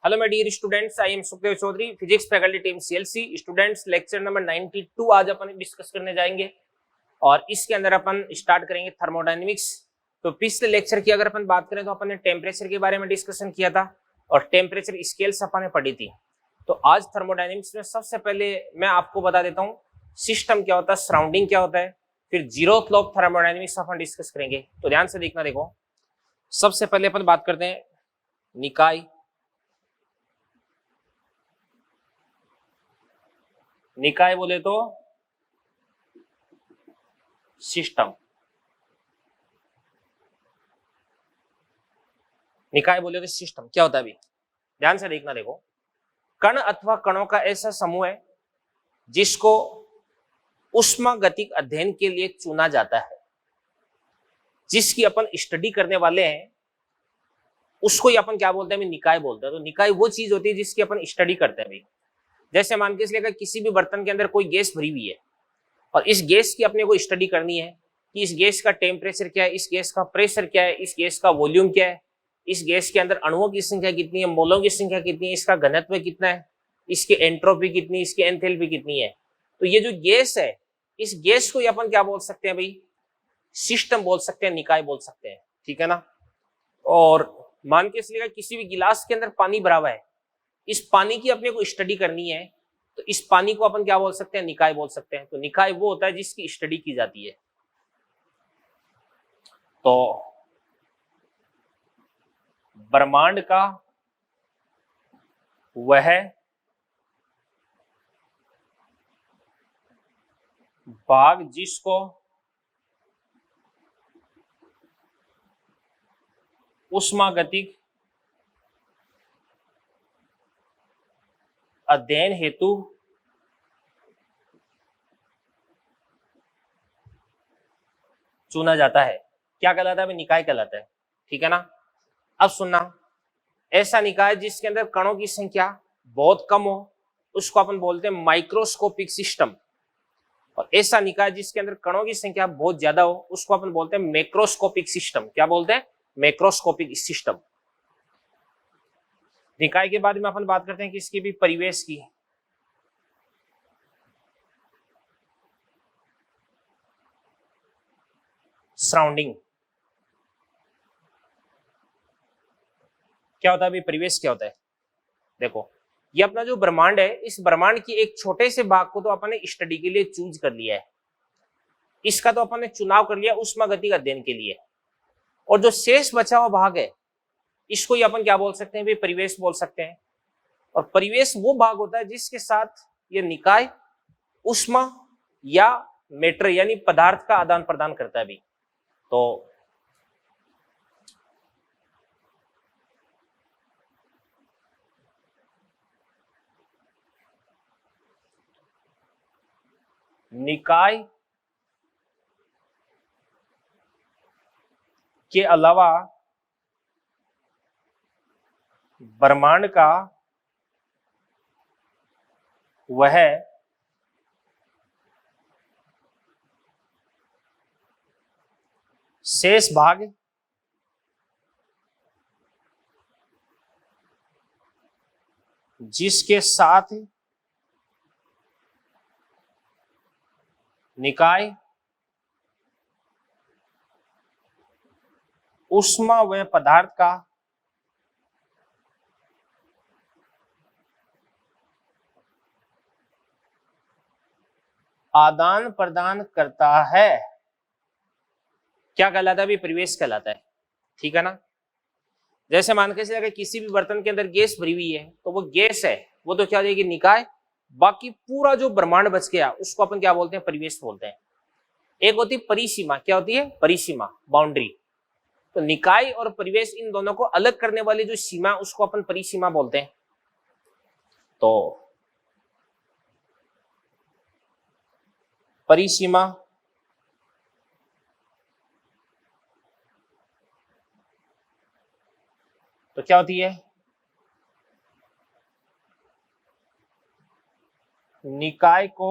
Hello my dear students, I am Sukhdev Chaudhary, physics faculty team CLC. Students, lecture number 92 आज अपन discuss करने जाएंगे और इसके अंदर अपन स्टार्ट करेंगे थर्मोडायनेमिक्स। तो पिछले लेक्चर की अगर अपन बात करें तो अपन ने टेम्परेचर के बारे में डिस्कशन किया था और टेम्परेचर स्केल्स अपन ने पढ़ी थी। तो आज थर्मोडायनेमिक्स में सबसे पहले मैं आपको बता देता हूँ सिस्टम क्या होता है, सराउंडिंग क्या होता है, फिर zeroth law of thermodynamics upon discuss करेंगे। तो ध्यान से देखना। देखो, सबसे पहले अपन बात करते हैं निकाय। निकाय बोले तो सिस्टम, निकाय बोले तो सिस्टम क्या होता है। अभी ध्यान से देखना। देखो, कण अथवा कणों का ऐसा समूह है जिसको उष्मागतिक अध्ययन के लिए चुना जाता है, जिसकी अपन स्टडी करने वाले हैं उसको ही अपन क्या बोलते हैं, निकाय बोलते हैं। तो निकाय वो चीज होती है जिसकी अपन स्टडी करते हैं। भाई जैसे मान के चलिए किसी भी बर्तन के अंदर कोई गैस भरी हुई है और इस गैस की अपने को स्टडी करनी है कि इस गैस का टेम्परेचर क्या है, इस गैस का प्रेशर क्या है, इस गैस का वॉल्यूम क्या है, इस गैस के अंदर अणुओं की संख्या कितनी है, मोलों की संख्या कितनी है, इसका घनत्व कितना है, इसकी एंट्रोपी कितनी, इसकी एंथैल्पी कितनी है। तो ये जो गैस है, इस गैस को अपन क्या बोल सकते हैं भाई, सिस्टम बोल सकते हैं, निकाय बोल सकते हैं। ठीक है ना। और मान के चलिएगा किसी भी गिलास के अंदर पानी भरा हुआ है, इस पानी की अपने को स्टडी करनी है तो इस पानी को अपन क्या बोल सकते हैं, निकाय बोल सकते हैं। तो निकाय वो होता है जिसकी स्टडी की जाती है। तो ब्रह्मांड का वह भाग जिसको उष्मागतिक अध्ययन हेतु चुना जाता है, क्या कहलाता है, निकाय कहलाता है। ठीक है ना। अब सुनना, ऐसा निकाय जिसके अंदर कणों की संख्या बहुत कम हो उसको अपन बोलते हैं माइक्रोस्कोपिक सिस्टम, और ऐसा निकाय जिसके अंदर कणों की संख्या बहुत ज्यादा हो उसको अपन बोलते हैं मैक्रोस्कोपिक सिस्टम। क्या बोलते हैं, मैक्रोस्कोपिक सिस्टम। निकाय के बाद में अपन बात करते हैं किसकी भी, परिवेश की। सराउंडिंग क्या होता है अभी, परिवेश क्या होता है। देखो, ये अपना जो ब्रह्मांड है, इस ब्रह्मांड की एक छोटे से भाग को तो अपन ने स्टडी के लिए चूज कर लिया है, इसका तो अपन ने चुनाव कर लिया उष्मागतिक अध्ययन के लिए। और जो शेष बचा हुआ भाग है इसको ही अपन क्या बोल सकते हैं भाई, परिवेश बोल सकते हैं। और परिवेश वो भाग होता है जिसके साथ ये निकाय उष्मा या मैटर यानी पदार्थ का आदान प्रदान करता है भी। तो निकाय के अलावा ब्रह्मांड का वह शेष भाग जिसके साथ निकाय उष्मा व पदार्थ का आदान प्रदान करता है, क्या कहलाता है, परिवेश कहलाता है। ठीक है ना। जैसे मान के चलिए किसी भी बर्तन के अंदर गैस भरी हुई है तो वो गैस है, वो तो क्या हो जाएगी, निकाय। बाकी पूरा जो ब्रह्मांड बच गया उसको अपन क्या बोलते हैं, परिवेश बोलते हैं। एक होती है परिसीमा, क्या होती है, परिसीमा, बाउंड्री। तो निकाय और परिवेश इन दोनों को अलग करने वाली जो सीमा उसको अपन परिसीमा बोलते हैं। तो परिसीमा तो क्या होती है, निकाय को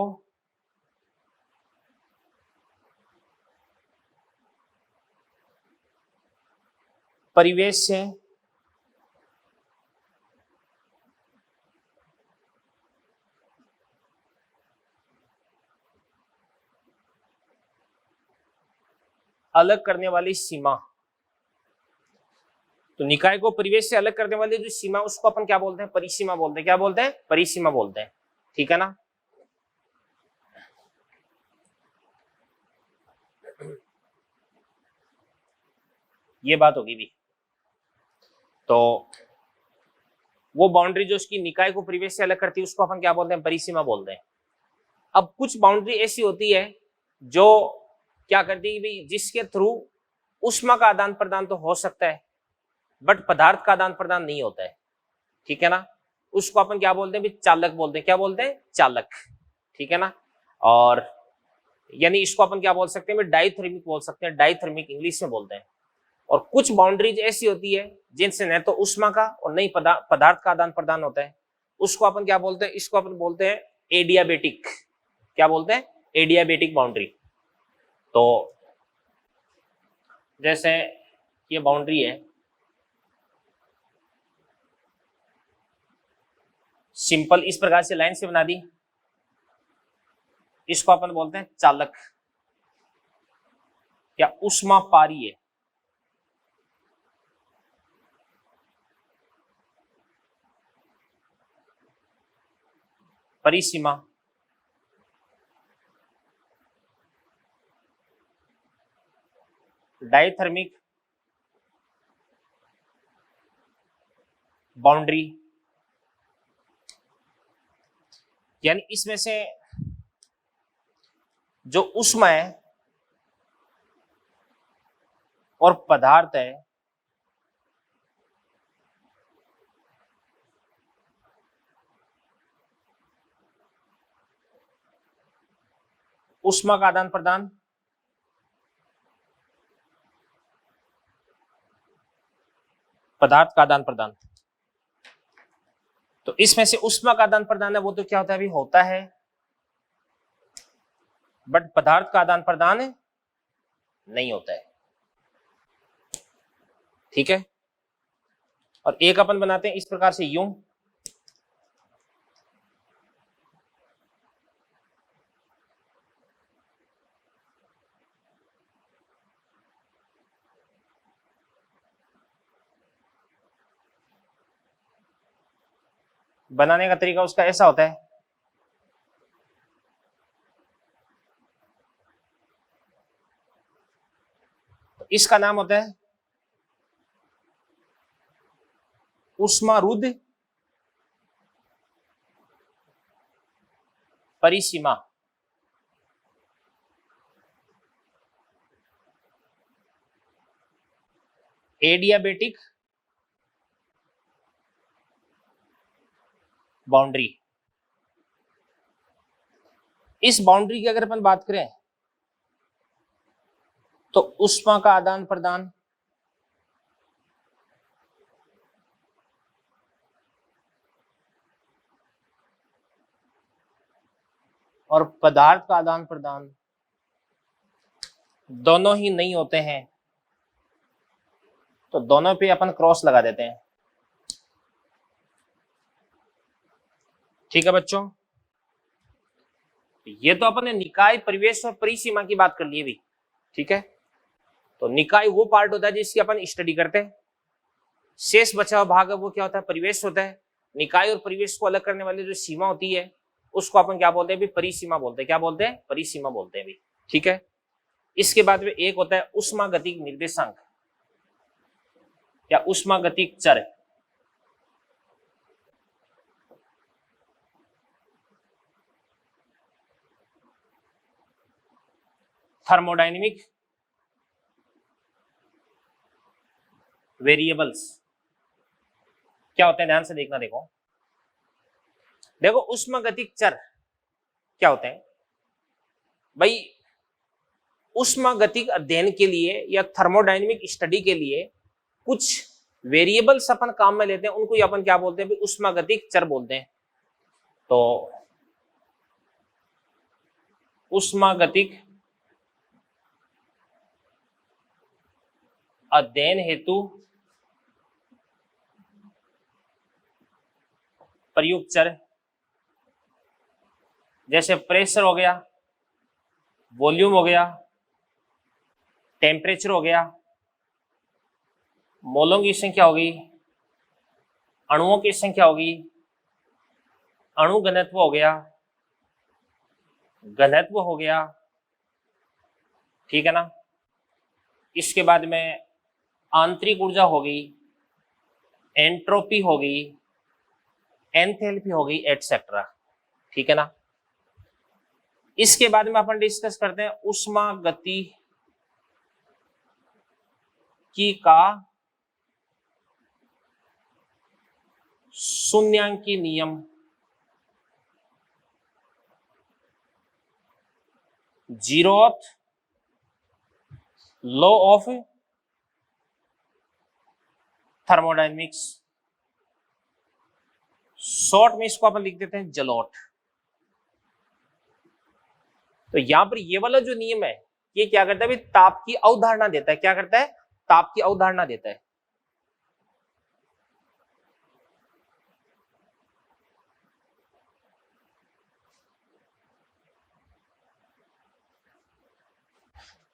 परिवेश से अलग करने वाली सीमा, तो निकाय को परिवेश से अलग करने वाली जो सीमा उसको अपन क्या बोलते हैं? परिसीमा बोलते हैं। क्या बोलते हैं? परिसीमा बोलते हैं। ठीक है ना। ये बात होगी भी। तो वो बाउंड्री जो उसकी निकाय को परिवेश से अलग करती है उसको अपन क्या बोलते हैं? परिसीमा बोलते हैं। अब कुछ बाउंड्री ऐसी होती है जो क्या करती है भाई, जिसके थ्रू ऊष्मा का आदान प्रदान तो हो सकता है बट पदार्थ का आदान प्रदान नहीं होता है। ठीक है ना। उसको अपन क्या बोलते हैं भाई? चालक बोलते हैं। क्या बोलते हैं? चालक। ठीक है ना। और यानी इसको अपन क्या बोल सकते हैं? डाइथर्मिक बोल सकते हैं। डाइथर्मिक इंग्लिश में बोलते हैं। और कुछ बाउंड्रीज ऐसी होती है जिनसे न तो ऊष्मा का और न ही पदार्थ का आदान प्रदान होता है, उसको अपन क्या बोलते हैं? इसको अपन बोलते हैं एडियाबेटिक। क्या बोलते हैं? Adiabatic boundary. तो जैसे ये बाउंड्री है, सिंपल इस प्रकार से लाइन से बना दी, इसको अपन बोलते हैं चालक या ऊष्मा पारीय। परिसीमा, डाइथर्मिक बाउंड्री, यानी इसमें से जो ऊष्मा है और पदार्थ है ऊष्मा का आदान प्रदान पदार्थ का आदान प्रदान, तो इसमें से ऊष्मा का आदान प्रदान है वो तो क्या होता है? अभी होता है बट पदार्थ का आदान प्रदान नहीं होता है। ठीक है। और एक अपन बनाते हैं इस प्रकार से यूं, बनाने का तरीका उसका ऐसा होता है, तो इसका नाम होता है ऊष्मारूढ़ परिसीमा। Adiabatic boundary. इस बाउंड्री की अगर अपन बात करें तो ऊष्मा का आदान प्रदान और पदार्थ का आदान प्रदान दोनों ही नहीं होते हैं, तो दोनों पे अपन क्रॉस लगा देते हैं। ठीक है बच्चों, ये तो अपन ने निकाय, परिवेश और परिसीमा की बात कर ली भी। ठीक है। तो निकाय वो पार्ट होता है जिसकी अपन स्टडी करते हैं, शेष बचा हुआ भाग है वो क्या होता है? परिवेश होता है। निकाय और परिवेश को अलग करने वाली जो सीमा होती है उसको अपन क्या बोलते हैं भी? परिसीमा बोलते हैं। क्या बोलते हैं? परिसीमा बोलते हैं भी। ठीक है। इसके बाद में एक होता है ऊष्मागतिक निर्देशांक या ऊष्मागतिक चर। थर्मोडायनेमिक वेरिएबल्स क्या होते हैं? ध्यान से देखना। देखो देखो ऊष्मागतिक चर क्या होते हैं भाई? ऊष्मागतिक अध्ययन के लिए या थर्मोडायनेमिक स्टडी के लिए कुछ वेरिएबल्स अपन काम में लेते हैं, उनको ही अपन क्या बोलते हैं भाई? ऊष्मागतिक चर बोलते हैं। तो ऊष्मागतिक अध्ययन हेतु प्रयुक्त चर जैसे प्रेशर हो गया, वॉल्यूम हो गया, टेम्परेचर हो गया, मोलों की संख्या होगी, अणुओं की संख्या होगी, अणु घनत्व हो गया, घनत्व हो गया, ठीक है ना। इसके बाद में आंतरिक ऊर्जा होगी, एंट्रोपी होगी, एंथैल्पी होगी, एटसेट्रा, ठीक है ना। इसके बाद में अपन डिस्कस करते हैं ऊष्मा गति की का शून्यांकी नियम, zeroth law of thermodynamics, short में इसको अपन लिख देते हैं जलोट। तो यहां पर ये वाला जो नियम है ये क्या करता है भाई, ताप की अवधारणा देता है। क्या करता है, ताप की अवधारणा देता है।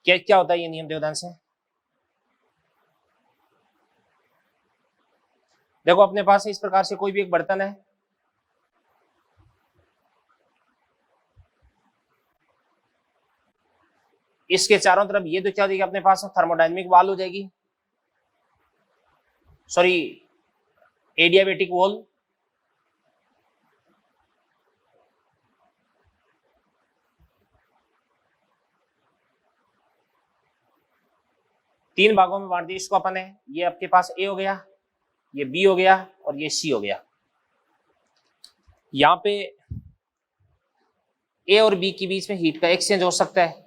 क्या क्या होता है ये नियम, देवदान से देखो। अपने पास इस प्रकार से कोई भी एक बर्तन है, इसके चारों तरफ ये तो क्या हो जाएगी अपने पास थर्मोडायनेमिक वॉल हो जाएगी, सॉरी एडियाबेटिक वॉल। तीन भागों में बांट दिया इसको अपन ने। ये आपके पास ए हो गया, ये बी हो गया और ये सी हो गया। यहां पे ए और बी के बीच में हीट का एक्सचेंज हो सकता है,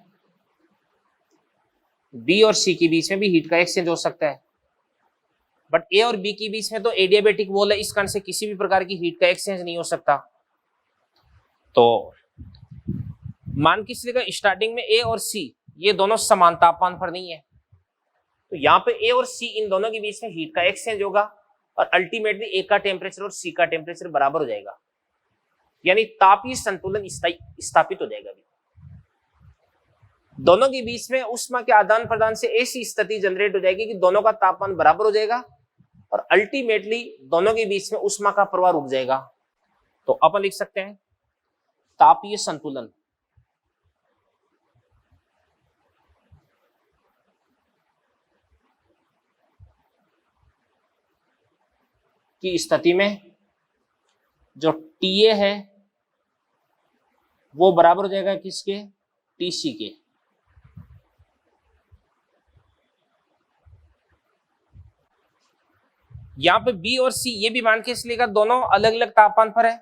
बी और सी के बीच में भी हीट का एक्सचेंज हो सकता है, बट ए और बी के बीच में तो एडियाबेटिक वॉल है, इस कारण से किसी भी प्रकार की हीट का एक्सचेंज नहीं हो सकता। तो मान के चलिएगा स्टार्टिंग में ए और सी ये दोनों समान तापमान पर नहीं है, तो यहाँ पे ए और सी इन दोनों के बीच में हीट का एक्सचेंज होगा और अल्टीमेटली ए का टेम्परेचर और सी का टेम्परेचर बराबर हो जाएगा, यानी तापीय संतुलन स्थापित हो जाएगा। दोनों के बीच में ऊष्मा के आदान प्रदान से ऐसी स्थिति जनरेट हो जाएगी कि दोनों का तापमान बराबर हो जाएगा और अल्टीमेटली दोनों के बीच में ऊष्मा का प्रवाह रुक जाएगा। तो अपन लिख सकते हैं तापीय संतुलन की स्थिति में जो टीए है वो बराबर हो जाएगा किसके, टीसी के। यहां पे बी और सी ये भी मान के इसलिए दोनों अलग अलग तापमान पर है,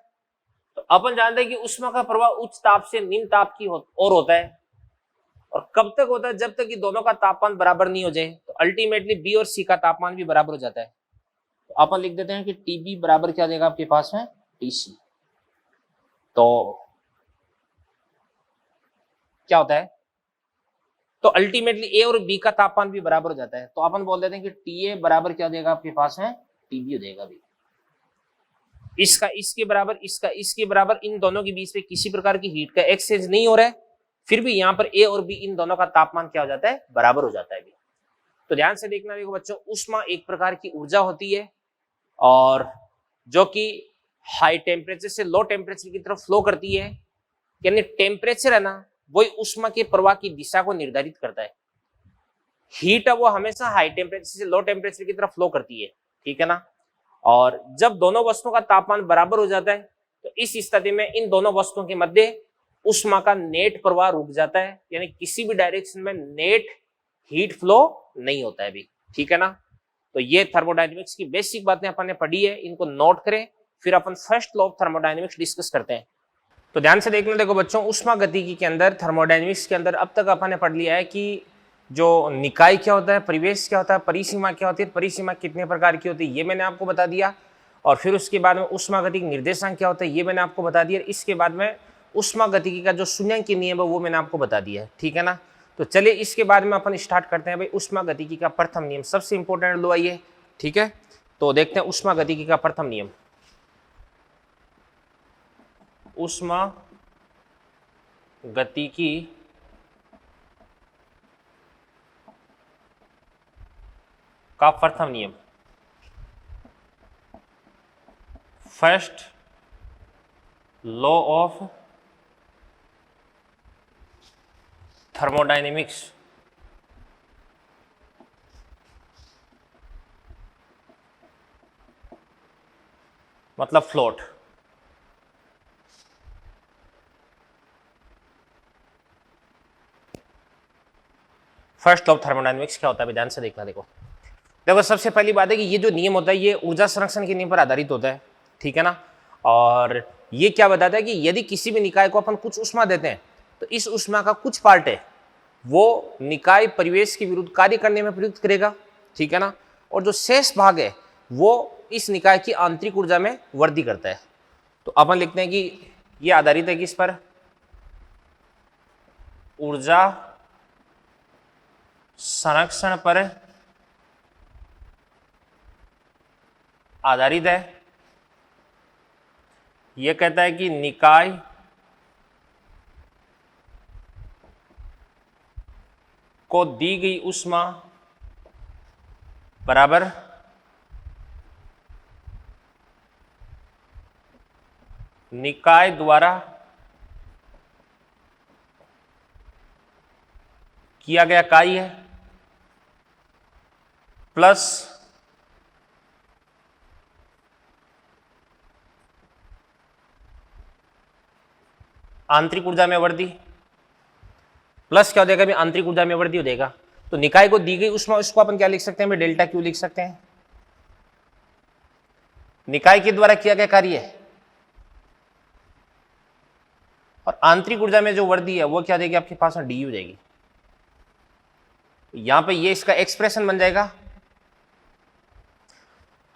तो अपन जानते हैं कि ऊष्मा का प्रवाह उच्च ताप से निम्न ताप की ओर होता है, और कब तक होता है, जब तक कि दोनों का तापमान बराबर नहीं हो जाए। तो अल्टीमेटली बी और सी का तापमान भी बराबर हो जाता है, तो अपन लिख देते हैं कि टीबी बराबर क्या देगा आपके पास में, टीसी। तो क्या होता है, तो अल्टीमेटली ए और बी का तापमान भी बराबर हो जाता है, तो अपन बोल देते हैं कि टीए बराबर क्या देगा आपके पास में, टीबी हो जाएगा भी। इसका इसके बराबर, इसका इसके बराबर, इन दोनों के बीच में किसी प्रकार की हीट का एक्सचेंज नहीं हो रहा है, फिर भी यहाँ पर ए और बी इन दोनों का तापमान क्या हो जाता है, बराबर हो जाता है भी। तो ध्यान से देखना देखो बच्चों, ऊष्मा एक प्रकार की ऊर्जा होती है और जो कि हाई टेम्परेचर से लो टेम्परेचर की तरफ फ्लो करती है, यानी टेम्परेचर है ना वही ऊष्मा के प्रवाह की दिशा को निर्धारित करता है। हीट है वो हमेशा हाई टेम्परेचर से लो टेम्परेचर की तरफ फ्लो करती है, ठीक है ना। और जब दोनों वस्तुओं का तापमान बराबर हो जाता है तो इस स्थिति में इन दोनों वस्तुओं के मध्य ऊष्मा का नेट प्रवाह रुक जाता है, यानी किसी भी डायरेक्शन में नेट हीट फ्लो नहीं होता है भी, ठीक है ना। तो ये थर्मोडायनेमिक्स की बेसिक बातें अपन ने पढ़ी है, इनको नोट करें, फिर अपन first law of thermodynamics discuss करते हैं। तो ध्यान से देखना देखो बच्चों, ऊष्मा गतिकी के अंदर, थर्मोडायनेमिक्स के अंदर अब तक अपन ने पढ़ लिया है कि जो निकाय क्या होता है, परिवेश क्या होता है, परिसीमा क्या होती है, परिसीमा कितने प्रकार की होती है ये मैंने आपको बता दिया, और फिर उसके बाद में ऊष्मागतिकी निर्देशांक क्या होता है ये मैंने आपको बता दिया, इसके बाद में ऊष्मागतिकी का जो शून्यांकी नियम है वो मैंने आपको बता दिया है, ठीक है ना। तो चलिए इसके बाद में अपन स्टार्ट करते हैं भाई ऊष्मागतिकी का प्रथम नियम, सबसे इंपॉर्टेंट लो आइए, ठीक है। तो देखते हैं ऊष्मागतिकी का प्रथम नियम। ऊष्मागतिकी का प्रथम नियम, फर्स्ट लॉ ऑफ थर्मोडायनेमिक्स, मतलब float. First law of thermodynamics क्या होता है, ध्यान से देखना। देखो देखो सबसे पहली बात है कि ये जो नियम होता है ये ऊर्जा संरक्षण के नियम पर आधारित होता है, ठीक है ना। और ये क्या बताता है कि यदि किसी भी निकाय को अपन कुछ ऊष्मा देते हैं तो इस ऊष्मा का कुछ पार्ट है वो निकाय परिवेश के विरुद्ध कार्य करने में प्रयुक्त करेगा, ठीक है ना। और जो शेष भाग है वो इस निकाय की आंतरिक ऊर्जा में वृद्धि करता है। तो अपन लिखते हैं कि ये आधारित है किस पर, ऊर्जा संरक्षण पर आधारित है। यह कहता है कि निकाय को दी गई ऊष्मा बराबर निकाय द्वारा किया गया कार्य प्लस आंतरिक ऊर्जा में वृद्धि। प्लस क्या हो जाएगा, भी आंतरिक ऊर्जा में वृद्धि हो जाएगा। तो निकाय को दी गई ऊष्मा, उसको अपन क्या लिख सकते हैं, डेल्टा क्यू लिख सकते हैं। निकाय के द्वारा किया गया कार्य है और आंतरिक ऊर्जा में जो वृद्धि है वो क्या देगी आपके पास में, डी हो जाएगी। यहां पे ये इसका एक्सप्रेशन बन जाएगा।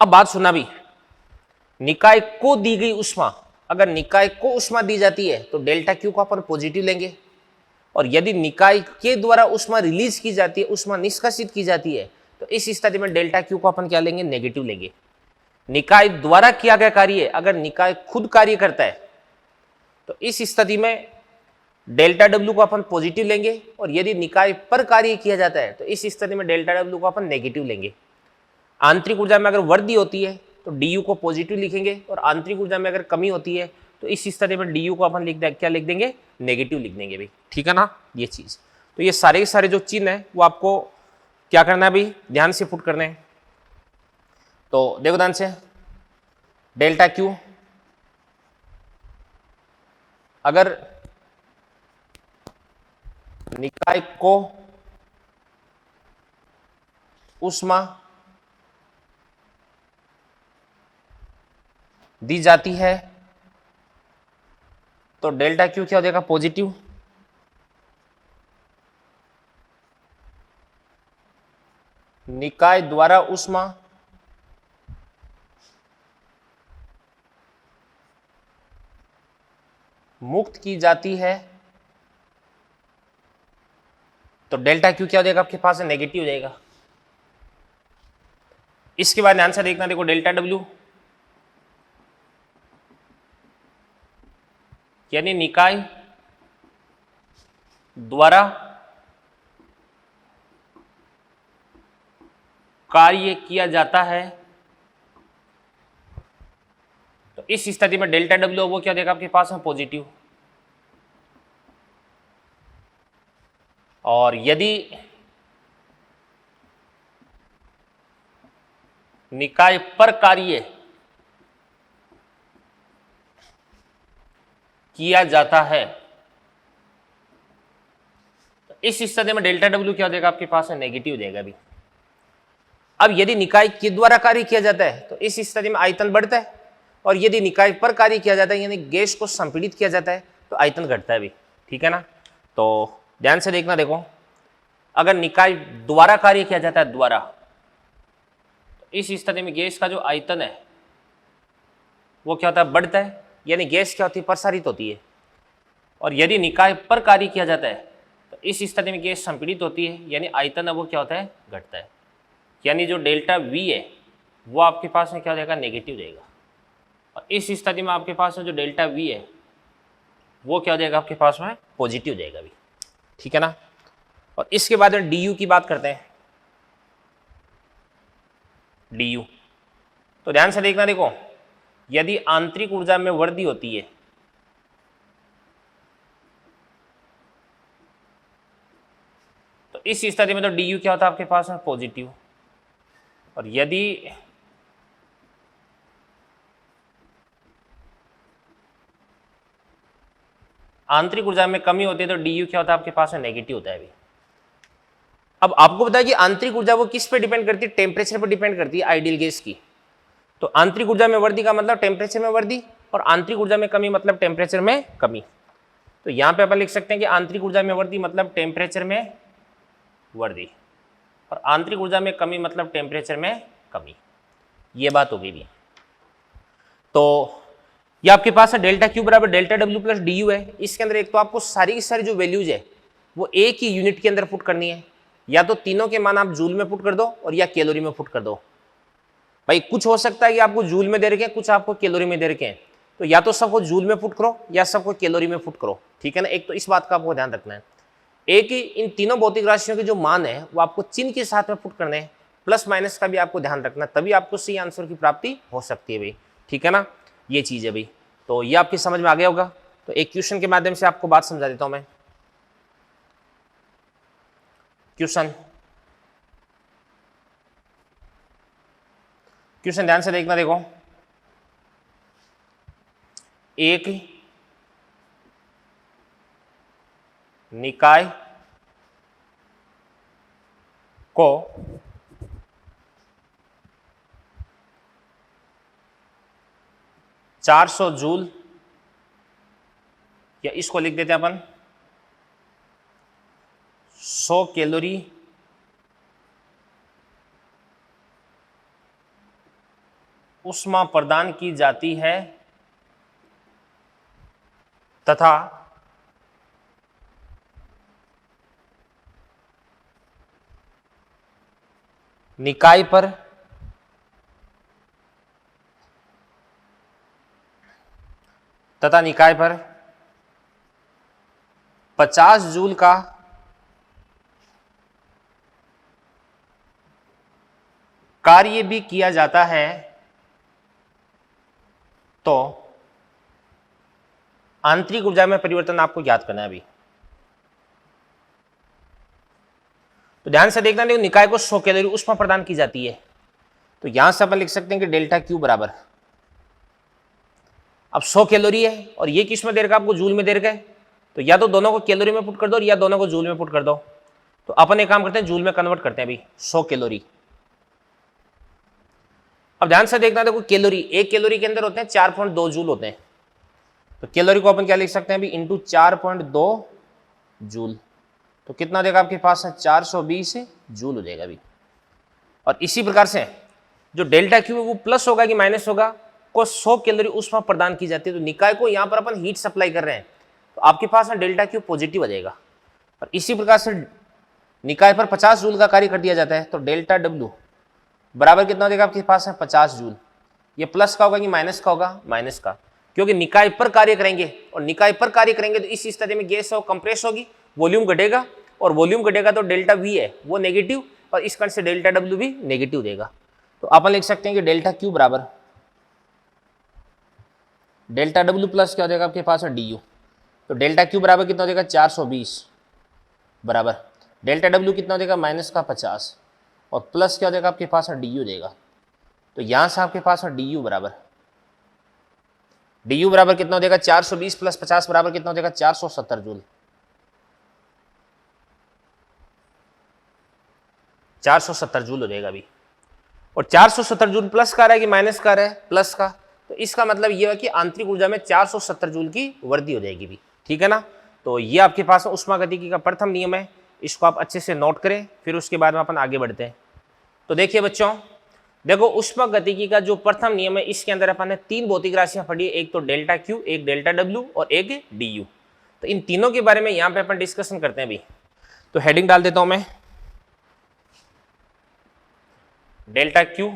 अब बात सुना भी, निकाय को दी गई ऊष्मा, अगर निकाय को ऊष्मा दी जाती है तो डेल्टा क्यू को अपन पॉजिटिव लेंगे, और यदि निकाय के द्वारा ऊष्मा रिलीज की जाती है, ऊष्मा निष्कासित की जाती है, तो इस स्थिति में डेल्टा क्यू को अपन क्या लेंगे, नेगेटिव लेंगे। निकाय द्वारा किया गया कार्य, अगर निकाय खुद कार्य करता है तो इस स्थिति में डेल्टा डब्ल्यू को अपन पॉजिटिव लेंगे, और यदि निकाय पर कार्य किया जाता है तो इस स्थिति में डेल्टा डब्ल्यू को अपन नेगेटिव लेंगे। आंतरिक ऊर्जा में अगर वृद्धि होती है तो डी यू को पॉजिटिव लिखेंगे, और आंतरिक ऊर्जा में अगर कमी होती है तो इस स्थिति में डी यू को अपन क्या लिख देंगे, नेगेटिव लिख देंगे भाई, ठीक है ना। ये चीज तो ये सारे के सारे जो चिन्ह है वो आपको क्या करना है भाई, ध्यान से पुट करने हैं। तो देखो ध्यान से, डेल्टा क्यू अगर निकाय को ऊष्मा दी जाती है तो डेल्टा क्यू क्या हो जाएगा, पॉजिटिव। निकाय द्वारा ऊष्मा मुक्त की जाती है तो डेल्टा क्यू क्या हो जाएगा आपके पास, नेगेटिव हो जाएगा। इसके बाद आंसर देखना, देखो डेल्टा डब्ल्यू यानी निकाय द्वारा कार्य किया जाता है तो इस स्थिति में डेल्टा डब्ल्यू वो क्या देगा आपके पास में, पॉजिटिव। और यदि निकाय पर कार्य किया जाता है तो इस स्थिति में डेल्टा डब्ल्यू क्या देगा आपके पास में, नेगेटिव देगा भी। अब यदि निकाय के द्वारा कार्य किया जाता है तो इस स्थिति में आयतन बढ़ता है, और यदि निकाय पर कार्य किया जाता है यानी गैस को संपीड़ित किया जाता है तो आयतन घटता है भी, ठीक है ना। तो ध्यान से देखना, देखो अगर निकाय द्वारा कार्य किया जाता है द्वारा, तो इस स्थिति में गैस का जो आयतन है वो क्या होता है, बढ़ता है, यानी गैस क्या होती है, प्रसारित होती है। और यदि निकाय पर कार्य किया जाता है तो इस स्थिति में गैस संपीड़ित होती है, यानी आयतन है वो क्या होता है, घटता है। यानी जो डेल्टा वी है वो आपके पास में क्या हो जाएगा, नेगेटिव रहेगा। और इस स्थिति में आपके पास में जो डेल्टा वी है वो क्या हो जाएगा आपके पास में, पॉजिटिव जाएगा भी, ठीक है ना। और इसके बाद में डी यू की बात करते हैं। du। तो ध्यान से देखना, देखो यदि आंतरिक ऊर्जा में वृद्धि होती है तो इस स्थिति में तो du क्या होता है आपके पास में पॉजिटिव, और यदि आंतरिक ऊर्जा में कमी होती है तो du क्या होता है आपके पास में नेगेटिव होता है अभी। अब आपको पता है कि आंतरिक ऊर्जा वो किस पे डिपेंड करती है, टेम्परेचर पर डिपेंड करती है आइडियल गैस की। तो आंतरिक ऊर्जा में वृद्धि का मतलब टेम्परेचर में वृद्धि, और आंतरिक ऊर्जा में कमी मतलब टेम्परेचर में कमी। तो यहां पे अपन लिख सकते हैं कि आंतरिक ऊर्जा में वृद्धि मतलब टेम्परेचर में वृद्धि, और आंतरिक ऊर्जा में कमी मतलब टेम्परेचर में कमी। ये बात हो गई भी। तो ये आपके पास है डेल्टा क्यू बराबर delta W plus D you है। इसके अंदर एक तो आपको सारी की सारी जो वैल्यूज है वो एक ही यूनिट के अंदर पुट करनी है, या तो तीनों के मान आप जूल में पुट कर दो और या कैलोरी में पुट कर दो। भाई कुछ हो सकता है कि आपको जूल में दे रखे हैं, कुछ आपको कैलोरी में दे रखे हैं, तो या तो सबको जूल में पुट करो या सबको कैलोरी में पुट करो, ठीक है ना। एक तो इस बात का आपको ध्यान रखना है। एक ही इन तीनों भौतिक राशियों के जो मान है वो आपको चिन्ह के साथ में पुट करने हैं, प्लस माइनस का भी आपको ध्यान रखना, तभी आपको सही आंसर की प्राप्ति हो सकती है भाई, ठीक है ना। ये चीज है भाई, तो ये आपकी समझ में आ गया होगा। तो एक क्वेश्चन के माध्यम से आपको बात समझा देता हूं मैं। क्वेश्चन ध्यान से देखना, देखो एक निकाय को $400 जूल, या इसको लिख देते हैं अपन 100 कैलोरी ऊष्मा प्रदान की जाती है तथा निकाय पर निकाय पर 50 जूल का कार्य भी किया जाता है तो आंतरिक ऊर्जा में परिवर्तन आपको याद करना है अभी। तो ध्यान से देखना, देखो निकाय को 100 कैलोरी ऊष्मा प्रदान की जाती है, तो यहां से अपन लिख सकते हैं कि डेल्टा क्यू बराबर, अब 100 कैलोरी है और ये किस में दे रखा आपको जूल में दे रखा है, तो या तो दोनों को कैलोरी में पुट कर दो या दोनों को जूल में पुट कर दो। तो अपन एक काम करते हैं, जूल में कन्वर्ट करते हैं अभी 100 कैलोरी। अब ध्यान से देखना, देखो कैलोरी, एक कैलोरी के अंदर होते हैं 4.2 जूल होते हैं, तो कैलोरी को अपन क्या लिख सकते हैं अभी, इंटू 4.2 जूल, तो कितना देगा आपके पास है 420 जूल हो जाएगा अभी। और इसी प्रकार से जो डेल्टा क्यू है वो प्लस होगा कि माइनस होगा, को 100 कैलोरी ऊष्मा प्रदान की जाती है, तो निकाय को यहाँ पर अपन हीट सप्लाई कर रहे हैं, तो आपके पास में डेल्टा क्यू पॉजिटिव आ जाएगा। और इसी प्रकार से निकाय पर 50 जूल का कार्य कर दिया जाता है, तो डेल्टा डब्ल्यू बराबर कितना देगा आपके पास है 50 जूल। ये प्लस का होगा कि माइनस का होगा, माइनस का, क्योंकि निकाय पर कार्य करेंगे, और निकाय पर कार्य करेंगे तो इस स्थिति में गैस है कंप्रेस होगी, वॉल्यूम घटेगा, और वॉल्यूम घटेगा तो डेल्टा वी है वो नेगेटिव, और इस कारण से डेल्टा डब्ल्यू भी नेगेटिव देगा। तो अपन लिख सकते हैं कि डेल्टा क्यू बराबर डेल्टा डब्ल्यू प्लस क्या हो जाएगा आपके पास है डी यू, तो डेल्टा क्यू बराबर कितना हो जाएगा 420 बराबर डेल्टा डब्ल्यू कितना हो जाएगा माइनस का 50, और प्लस क्या हो जाएगा आपके पास है डी यू देगा। तो यहां से आपके पास है डी यू बराबर कितना हो जाएगा 420 प्लस 50 बराबर कितना हो जाएगा 470 जूल, 470 जूल हो जाएगा अभी। और 470 जूल प्लस का रहा है कि माइनस का रहा है, प्लस का, तो इसका मतलब ये है कि आंतरिक ऊर्जा में 470 जूल की वृद्धि हो जाएगी भी, ठीक है ना। तो ये आपके पास ऊष्मागतिकी का प्रथम नियम है, इसको आप अच्छे से नोट करें, फिर उसके बाद में अपन आगे बढ़ते हैं। तो देखिए बच्चों, देखो ऊष्मागतिकी का जो प्रथम नियम है इसके अंदर अपन ने 3 भौतिक राशियां पढ़ी, एक तो डेल्टा क्यू, एक डेल्टा डब्ल्यू और एक डी यू। तो इन तीनों के बारे में यहाँ पे अपन डिस्कशन करते हैं अभी। तो हेडिंग डाल देता हूं मैं, डेल्टा क्यू,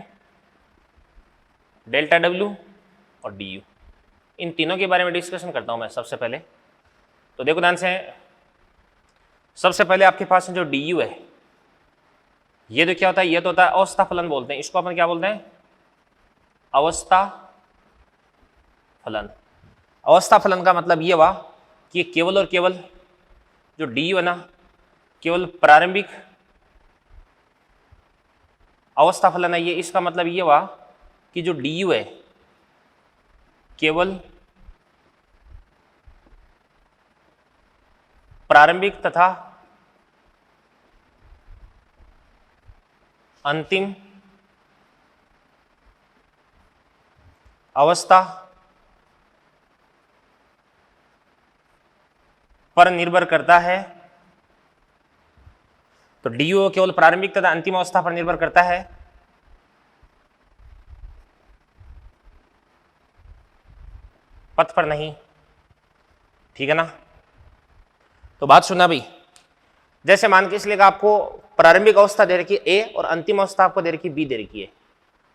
डेल्टा डब्ल्यू और डी यू, इन तीनों के बारे में डिस्कशन करता हूं मैं सबसे पहले। तो देखो ध्यान से, सबसे पहले आपके पास जो डी यू है, ये तो क्या होता है, ये तो होता है अवस्था फलन बोलते हैं, इसको अपन क्या बोलते हैं, अवस्था फलन। अवस्था फलन का मतलब ये हुआ कि केवल और केवल जो डी है ना, केवल प्रारंभिक अवस्था फलन है ये, इसका मतलब ये हुआ कि जो डी है केवल प्रारंभिक तथा अंतिम अवस्था पर निर्भर करता है। तो डीयू केवल प्रारंभिक तथा अंतिम अवस्था पर निर्भर करता है, पथ पर नहीं। ठीक है ना। तो बात सुनना भाई, जैसे मान के इसलिए आपको प्रारंभिक अवस्था दे रखी है ए और अंतिम अवस्था आपको दे रखी है बी दे रखी है,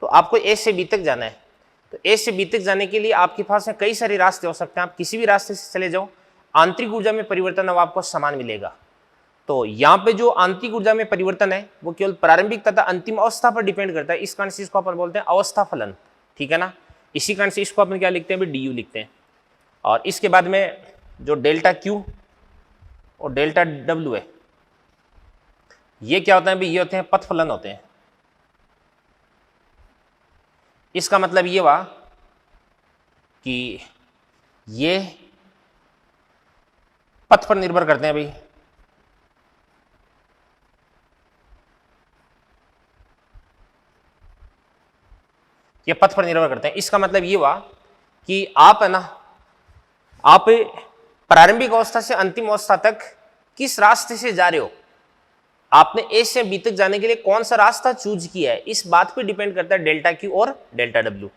तो आपको ए से बी तक जाना है। तो ए से बी तक जाने के लिए आपके पास कई सारे रास्ते हो सकते हैं, आप किसी भी रास्ते से चले जाओ, आंतरिक ऊर्जा में परिवर्तन अब आपको समान मिलेगा। तो यहाँ पे जो आंतरिक ऊर्जा में परिवर्तन है वो केवल प्रारंभिक तथा अंतिम अवस्था पर डिपेंड करता है, इस कारण से इसको अपन बोलते हैं अवस्था फलन। ठीक है ना। इसी कारण से इसको अपन क्या लिखते हैं, डी यू लिखते हैं। और इसके बाद में जो डेल्टा क्यू और डेल्टा डब्ल्यू है, ये क्या होता है भाई, ये होते हैं पथ फलन होते हैं। इसका मतलब ये हुआ कि ये पथ पर निर्भर करते हैं भाई। ये पथ पर निर्भर करते हैं। इसका मतलब ये हुआ कि आप है ना, आप प्रारंभिक अवस्था से अंतिम अवस्था तक किस रास्ते से जा रहे हो, आपने ए से बी तक जाने के लिए कौन सा रास्ता चूज किया है, इस बात पे डिपेंड करता है डेल्टा क्यू और डेल्टा डब्ल्यू।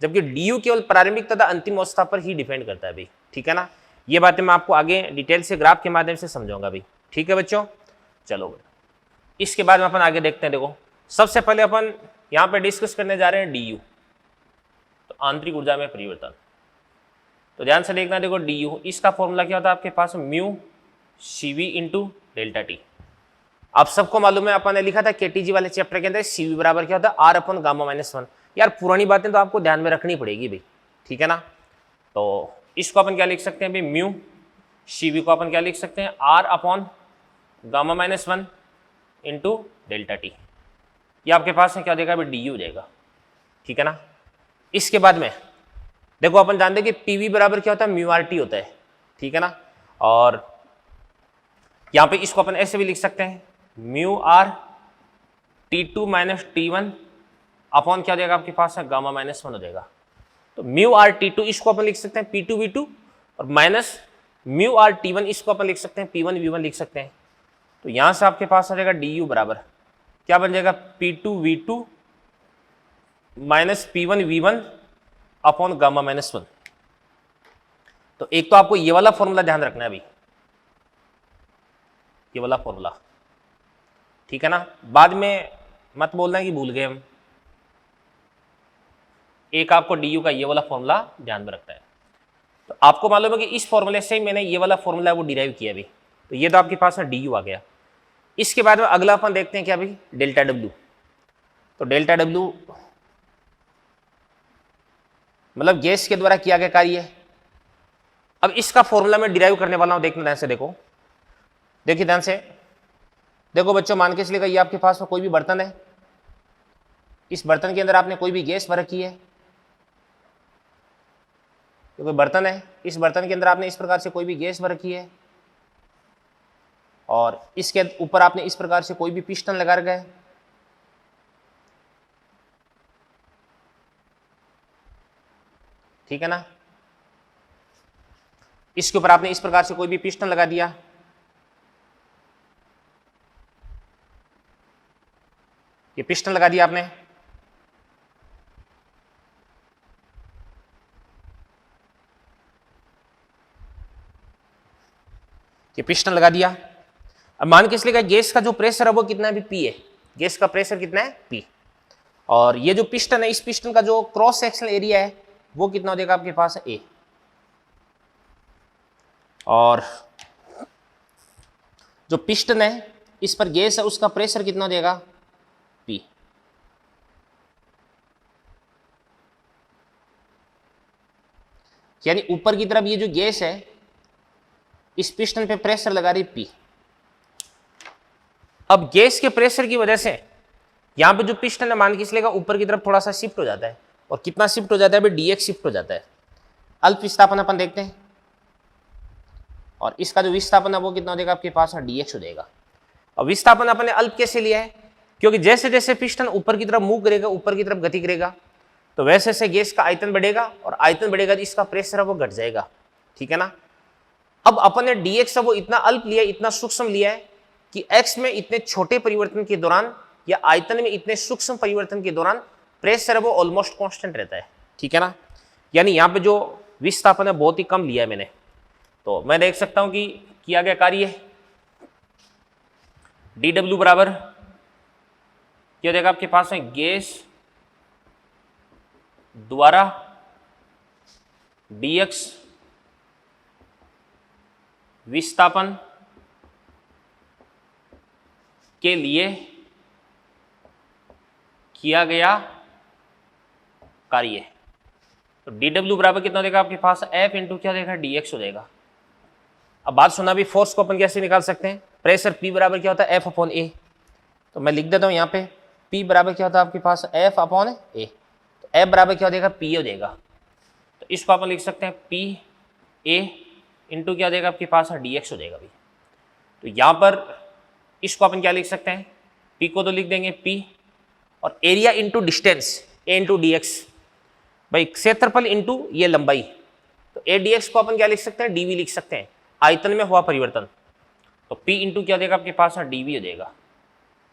जबकि डी यू केवल प्रारंभिक तथा अंतिम अवस्था पर ही डिपेंड करता है भाई। ठीक है ना। ये बातें मैं आपको आगे डिटेल से ग्राफ के माध्यम से समझाऊंगा भाई। ठीक है बच्चों, चलो इसके बाद में अपन आगे देखते हैं। देखो सबसे पहले अपन यहाँ पे डिस्कस करने जा रहे हैं डी यू, तो आंतरिक ऊर्जा में परिवर्तन। तो ध्यान से देखना, देखो डी यू, इसका फॉर्मूला क्या होता है आपके पास, mu CV into delta T. आप सबको मालूम है, अपन ने लिखा था केटीजी वाले चैप्टर के अंदर सीवी बराबर क्या होता है, R upon gamma minus one. यार पुरानी बातें तो आपको ध्यान में रखनी पड़ेगी भाई। ठीक है ना। तो इसको अपन क्या लिख सकते हैं भाई, म्यू सीवी को अपन क्या लिख सकते हैं, R upon gamma minus one into delta T. ये आपके पास है क्या देगा भाई, डी यू जाएगा। ठीक है ना। इसके बाद में देखो अपन जानते हैं कि पीवी बराबर क्या होता है, म्यू आर टी होता है। ठीक है ना। और यहाँ पे इसको अपन ऐसे भी लिख सकते हैं, mu R T two minus T one upon क्या हो जाएगा आपके पास है, गामा माइनस वन हो जाएगा। तो म्यू आर टी टू इसको अपन लिख सकते हैं पी टू वी टू, और minus mu R T one इसको अपन लिख सकते हैं पी वन वी वन लिख सकते हैं। तो यहाँ से आपके पास आ जाएगा डी यू बराबर क्या बन जाएगा, P two V two minus P one V one upon gamma minus one. तो एक तो आपको ये वाला फॉर्मूला ध्यान रखना है अभी, ये वाला फॉर्मूला। ठीक है ना। बाद में मत बोलना कि भूल गए हम, एक आपको डी यू का ये वाला फॉर्मूला ध्यान में रखना है। तो आपको मालूम है कि इस फॉर्मूले से ही मैंने ये वाला फॉर्मूला वो डिराइव किया अभी। तो ये तो आपके पास डी यू आ गया। इसके बाद में अगला अपन देखते हैं क्या भाई, डेल्टा डब्ल्यू। तो डेल्टा डब्ल्यू मतलब गैस के द्वारा किया गया कार्य है। अब इसका फॉर्मूला मैं डिराइव करने वाला हूं, देखना ध्यान से, देखो देखिए ध्यान से। देखो बच्चों मान के चलिएगा ये आपके पास में कोई भी बर्तन है, इस बर्तन के अंदर आपने कोई भी गैस भर रखी है। तो कोई बर्तन है, इस बर्तन के अंदर आपने इस प्रकार से कोई भी गैस भर रखी है, और इसके ऊपर आपने इस प्रकार से कोई भी पिस्टन लगा रखा है। ठीक है ना। इसके ऊपर आपने इस प्रकार से कोई भी पिस्टन लगा दिया। ये पिस्टन लगा दिया आपने। ये पिस्टन लगा दिया। अब मान के इसलिए गैस का जो प्रेशर है वो कितना है, पी है। गैस का प्रेशर कितना है, पी। और ये जो पिस्टन है, इस पिस्टन का जो क्रॉस सेक्शनल एरिया है वो कितना हो जाएगा आपके पास है, ए। और जो पिस्टन है, इस पर गैस है, उसका प्रेशर कितना हो जाएगा, यानी ऊपर की तरफ ये जो गैस है इस पिस्टन पे प्रेशर लगा रही P। अब गैस के प्रेशर की वजह से यहां पे जो पिस्टन है मान के चलेगा ऊपर की तरफ थोड़ा सा शिफ्ट हो जाता है, और कितना शिफ्ट हो जाता है भाई, dx शिफ्ट हो जाता है। अल्प विस्थापन अपन देखते हैं, और इसका जो विस्थापन है वो कितना हो जाएगा आपके पास, dx हो जाएगा। अब विस्थापन अपन ने अल्प कैसे लिया है, क्योंकि जैसे जैसे पिस्टन ऊपर की तरफ मूव करेगा, ऊपर की तरफ गति करेगा, तो वैसे वैसे गैस का आयतन बढ़ेगा, और आयतन बढ़ेगा तो इसका प्रेशर है वो घट जाएगा, ठीक है ना। अब अपन ने dx है वो इतना अल्प लिया, इतना सूक्ष्म लिया है कि x में इतने छोटे परिवर्तन के दौरान या आयतन में इतने सूक्ष्म परिवर्तन के दौरान प्रेशर है वो ऑलमोस्ट कांस्टेंट रहता है, ठीक है ना। यानी यहाँ पे जो विस्थापन है बहुत ही कम लिया है मैंने, तो मैं देख सकता हूं कि किया गया कार्य dw बराबर क्या देगा आपके पास है, गैस द्वारा dx विस्थापन के लिए किया गया कार्य। तो dw बराबर कितना देगा आपके पास, F इंटू क्या देगा, dx हो जाएगा। अब बात सुना भी, फोर्स को अपन कैसे निकाल सकते हैं, प्रेशर P बराबर क्या होता है, F अपॉन A। तो मैं लिख देता हूं यहाँ पे P बराबर क्या होता है आपके पास, F अपॉन A। तो F बराबर क्या हो जाएगा, P हो जाएगा। तो इसको अपन लिख सकते हैं P A इंटू क्या देगा आपके पास, dx हो जाएगा भाई। तो यहाँ पर इसको अपन क्या लिख सकते हैं, P को तो लिख देंगे P, और area into distance A into D x, भाई क्षेत्रफल इंटू ये लंबाई, तो A dx को अपन क्या लिख सकते हैं, dv लिख सकते हैं, आयतन में हुआ परिवर्तन। तो P इंटू क्या देगा आपके पास, dv हो जाएगा।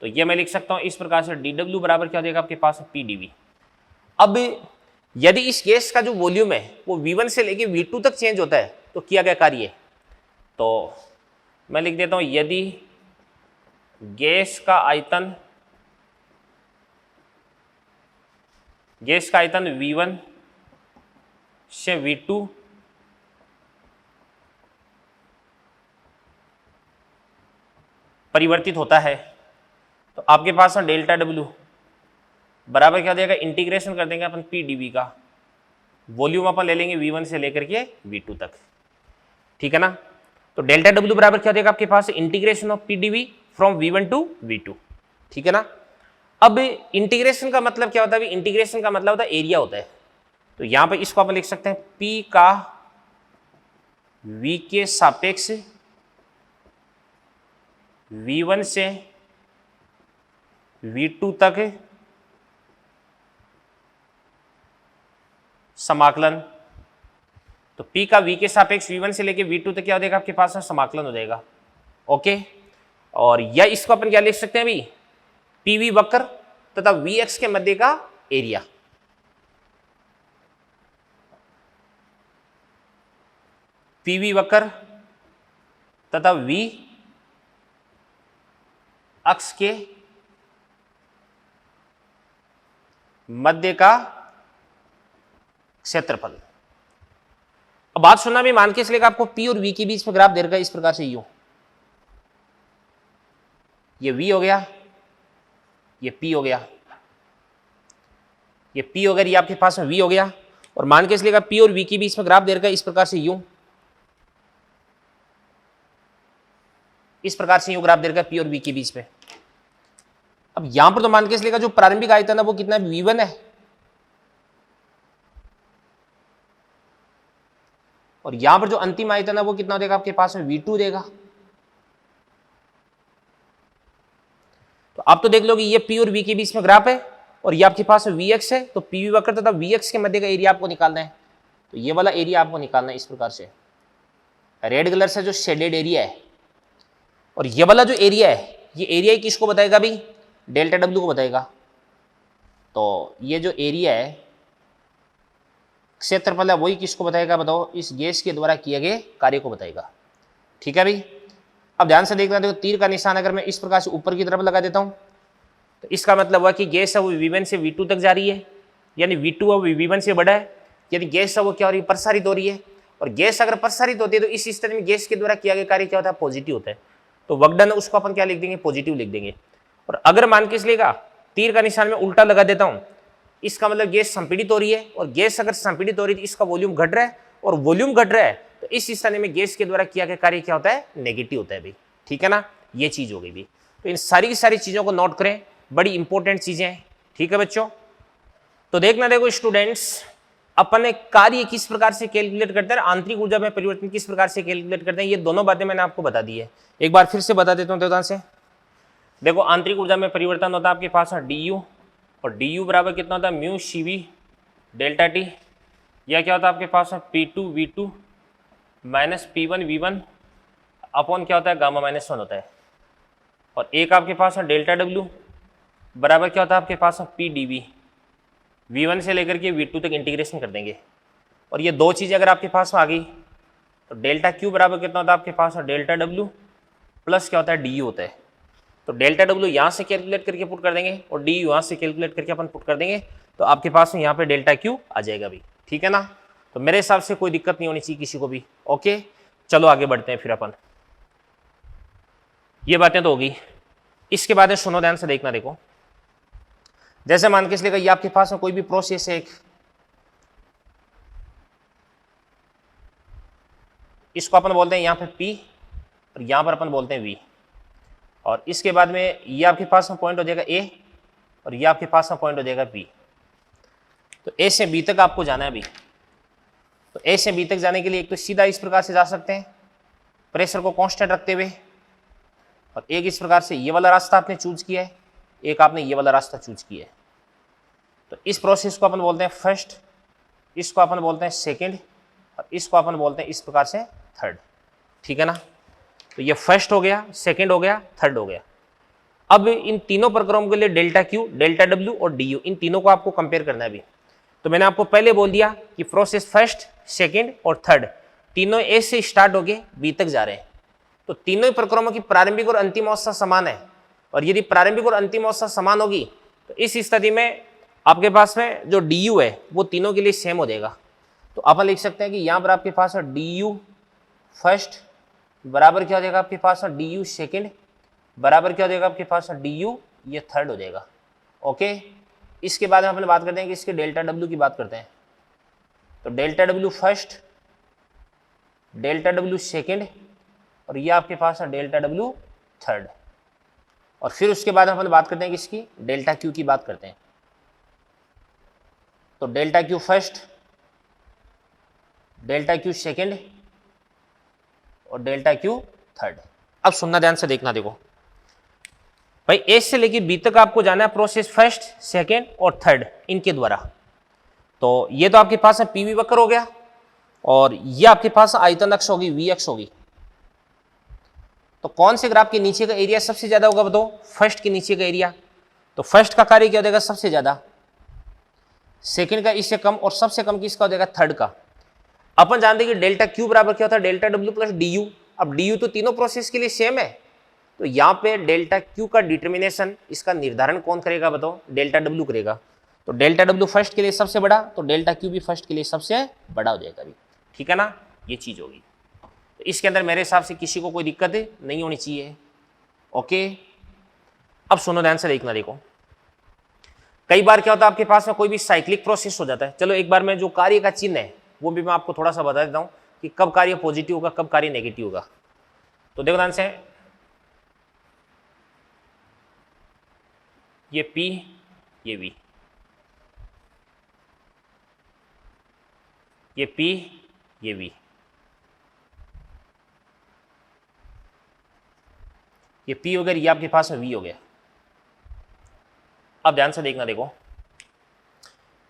तो ये मैं लिख सकता हूं इस प्रकार से, dw बराबर क्या देगा आपके पास, P dv। अब यदि इस गैस का जो वॉल्यूम है वो V1 से लेके V2 तक चेंज होता है तो किया गया कार्य, तो मैं लिख देता हूं, यदि गैस का आयतन V1 से V2 परिवर्तित होता है, तो आपके पास डेल्टा W बराबर क्या देगा, इंटीग्रेशन कर देंगे अपन P dv का, वॉल्यूम अपन ले लेंगे V1 से लेकर के V2 तक, ठीक है ना। तो डेल्टा W बराबर क्या देगा आपके पास, integration of P dv from V1 to V2, ठीक है ना। अब इंटीग्रेशन का मतलब क्या होता है, इंटीग्रेशन का मतलब होता है एरिया होता है। तो यहां पे इसको अपन लिख सकते हैं P का V के सापेक्ष V1 से V2 तक समाकलन। तो P का V के सापेक्ष V1 से लेके V2 तक क्या हो जाएगा आपके पास, समाकलन हो जाएगा, ओके। और या इसको अपन क्या लिख सकते हैं भाई, PV वक्र तथा Vx के मध्य का एरिया। PV वक्र तथा V अक्ष के मध्य का क्षेत्रफल। अब बात सुनना भी, मान के चलिए आपको P और V के बीच में ग्राफ दे रखा है इस प्रकार से, यूं ये V हो गया, ये P हो गया, ये P हो गया, ये आपके पास में V हो गया, और मान के चलिएगा P और V के बीच में ग्राफ दे रखा है इस प्रकार से, यूं इस प्रकार से यूं ग्राफ दे रखा है P और V के बीच में। अब यहां पर तो मान के चलिएगा जो प्रारंभिक आयतन है वो कितना है, V1 है, और यहां पर जो अंतिम आयतन है वो कितना देगा आपके पास में, V2 देगा। तो आप तो देख लो कि ये P और V के बीच में ग्राफ है, और ये आपके पास Vx है, तो PV वक्र तथा Vx के मध्य का एरिया आपको निकालना है। तो ये वाला एरिया आपको निकालना है इस प्रकार से, रेड कलर से जो शेडेड एरिया है, और ये वाला जो एरिया है, ये एरिया किसको बताएगा भाई, डेल्टा W को बताएगा। तो ये जो एरिया है, क्षेत्रफल है, वही किसको बताएगा, बताओ, इस गैस के द्वारा किए गए कार्य को बताएगा, ठीक है भाई। अब ध्यान से देखना, देखो तीर का निशान अगर मैं इस प्रकार से ऊपर की तरफ लगा देता हूं, तो इसका मतलब हुआ कि गैस है वो V1 से V2 तक जा रही है, यानी V2 है वो V1 से बड़ा है, यानी गैस है वो क्या हो रही है, प्रसारित हो रही है। और गैस अगर प्रसारित होती है तो इस स्थिति में गैस के द्वारा किया गया कार्य क्या होता है, पॉजिटिव होता है। तो वर्क डन उसको अपन क्या लिख देंगे, पॉजिटिव लिख देंगे। और अगर मान के चलिएगा तीर का निशान में उल्टा लगा देता हूं, इसका मतलब गैस संपीड़ित हो रही है, और गैस अगर संपीड़ित हो रही है तो इसका वॉल्यूम घट रहा है, और वॉल्यूम घट रहा है, तो इस स्थिति में गैस के द्वारा किया गया कार्य क्या होता है, नेगेटिव होता है भाई। ठीक है ना, ये चीज हो गई भी। तो इन सारी की सारी चीजों को नोट करें, बड़ी इंपॉर्टेंट चीजें हैं। ठीक है बच्चों, तो देखना, देखो स्टूडेंट्स, अपन कार्य किस प्रकार से कैलकुलेट करते हैं, आंतरिक ऊर्जा में परिवर्तन किस प्रकार से कैलकुलेट करते हैं, ये दोनों बातें मैंने आपको बता दी है। एक बार फिर से बता देता हूँ ध्यान से। देखो आंतरिक ऊर्जा में परिवर्तन होता है आपके पास डी और डी बराबर कितना होता है, mu C V delta T, या क्या होता है आपके पास P2V2 माइनस P1V1 अपॉन क्या होता है, गामा माइनस 1 होता है। और एक आपके पास है डेल्टा डब्ल्यू बराबर क्या होता है आपके पास PdV, V1 से लेकर के V2 तक इंटीग्रेशन कर देंगे। और ये दो चीज़ें अगर आपके पास में आ गई तो डेल्टा क्यू बराबर कितना होता है आपके पास डेल्टा डब्ल्यू प्लस क्या होता है डी होता है। तो डेल्टा डब्ल्यू यहाँ से कैलकुलेट करके पुट कर देंगे और डी यहाँ से कैलकुलेट करके अपन पुट कर देंगे, तो आपके पास में यहाँ पे डेल्टा क्यू आ जाएगा भी। ठीक है ना, तो मेरे हिसाब से कोई दिक्कत नहीं होनी चाहिए किसी को भी। ओके, चलो आगे बढ़ते हैं फिर अपन। ये बातें तो होगी, इसके बाद सुनो ध्यान से देखना। देखो जैसे मान के इसलिए ये आपके पास में कोई भी प्रोसेस है, इसको अपन बोलते हैं यहाँ पे P और यहाँ पर अपन बोलते हैं V, और इसके बाद में ये आपके पास में पॉइंट हो जाएगा A और ये आपके पास में पॉइंट हो जाएगा B। तो A से B तक आपको जाना है अभी। तो A से B तक जाने के लिए एक तो सीधा इस प्रकार से जा सकते हैं प्रेशर को कांस्टेंट रखते हुए, और एक इस प्रकार से ये वाला रास्ता आपने चूज किया है, एक आपने ये वाला रास्ता चूज किया है। तो इस प्रोसेस को अपन बोलते हैं फर्स्ट, इसको अपन बोलते हैं सेकंड, और इसको अपन बोलते हैं इस प्रकार से थर्ड। ठीक है ना, तो ये फर्स्ट हो गया, सेकंड हो गया, थर्ड हो गया। अब इन तीनों प्रक्रमों के लिए डेल्टा क्यू, डेल्टा डब्ल्यू और डी यू, इन तीनों को आपको कंपेयर करना है अभी। तो मैंने आपको पहले बोल दिया कि प्रोसेस फर्स्ट, सेकंड और थर्ड तीनों ए से स्टार्ट हो गए बी तक जा रहे हैं। तो तीनों प्रक्रमों की प्रारंभिक और अंतिम अवस्था समान है, और यदि प्रारंभिक और अंतिम अवस्था समान होगी तो इस स्थिति में आपके पास में जो डी यू है वो तीनों के लिए सेम हो जाएगा। तो अपन लिख सकते हैं कि यहाँ पर आपके पास डी यू फर्स्ट बराबर क्या हो जाएगा आपके पास डी यू सेकेंड बराबर क्या हो जाएगा आपके पास डी यू ये थर्ड हो जाएगा। ओके, इसके बाद हम अपन बात करते हैं कि इसके डेल्टा डब्ल्यू की बात करते हैं। तो delta W first, delta W second और ये आपके पास है डेल्टा डब्ल्यू थर्ड। और फिर उसके बाद हम अपन बात करते हैं कि इसकी डेल्टा क्यू की बात करते हैं। तो delta Q first, delta Q second और डेल्टा क्यू थर्ड। अब सुनना ध्यान से देखना, देखो भाई ए से लेके बी तक आपको जाना है प्रोसेस फर्स्ट, सेकेंड और थर्ड इनके द्वारा। तो ये तो आपके पास है पीवी वक्र हो गया, और ये आपके पास आयतन अक्ष होगी, वी अक्ष होगी। तो कौन से ग्राफ के नीचे का एरिया सबसे ज्यादा होगा बताओ, फर्स्ट के नीचे का एरिया। तो फर्स्ट का कार्य क्या हो जाएगा, सबसे ज्यादा, सेकेंड का इससे कम, और सबसे कम किसका हो जाएगा, थर्ड का। अपन जानते हैं कि डेल्टा क्यू बराबर क्या होता है, delta W plus D you. अब डी यू तो तीनों प्रोसेस के लिए सेम है, तो यहाँ पे डेल्टा क्यू का डिटर्मिनेशन, इसका निर्धारण कौन करेगा बताओ, डेल्टा डब्ल्यू करेगा। तो डेल्टा डब्ल्यू फर्स्ट के लिए सबसे बड़ा, तो डेल्टा क्यू भी फर्स्ट के लिए सबसे बड़ा हो जाएगा अभी। ठीक है ना, ये चीज होगी। तो इसके अंदर मेरे हिसाब से किसी को कोई दिक्कत नहीं होनी चाहिए। ओके, अब सुनो ध्यान से देखना। देखो कई बार क्या होता है आपके पास में कोई भी साइक्लिक प्रोसेस हो जाता है। चलो एक बार मैं जो कार्य का चिन्ह है वो भी मैं आपको थोड़ा सा बता देता हूँ कि कब कार्य पॉजिटिव होगा, कब कार्य नेगेटिव होगा। तो देखो ध्यान से, ये P, ये V, ये P, ये V, ये P हो गया, ये आपके पास में V हो गया। अब ध्यान से देखना, देखो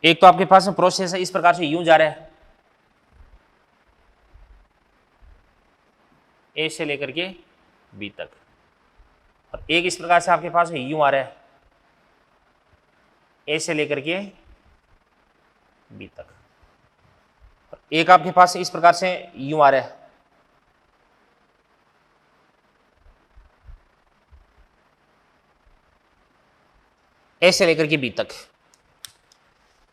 एक तो आपके पास में प्रोसेस है इस प्रकार से यूं जा रहा है, ए से लेकर के बी तक, और एक इस प्रकार से आपके पास में यूं आ रहा है, ए से लेकर के बी तक, और एक आपके पास इस प्रकार से यूं आ रहा है, ए से लेकर के बी तक।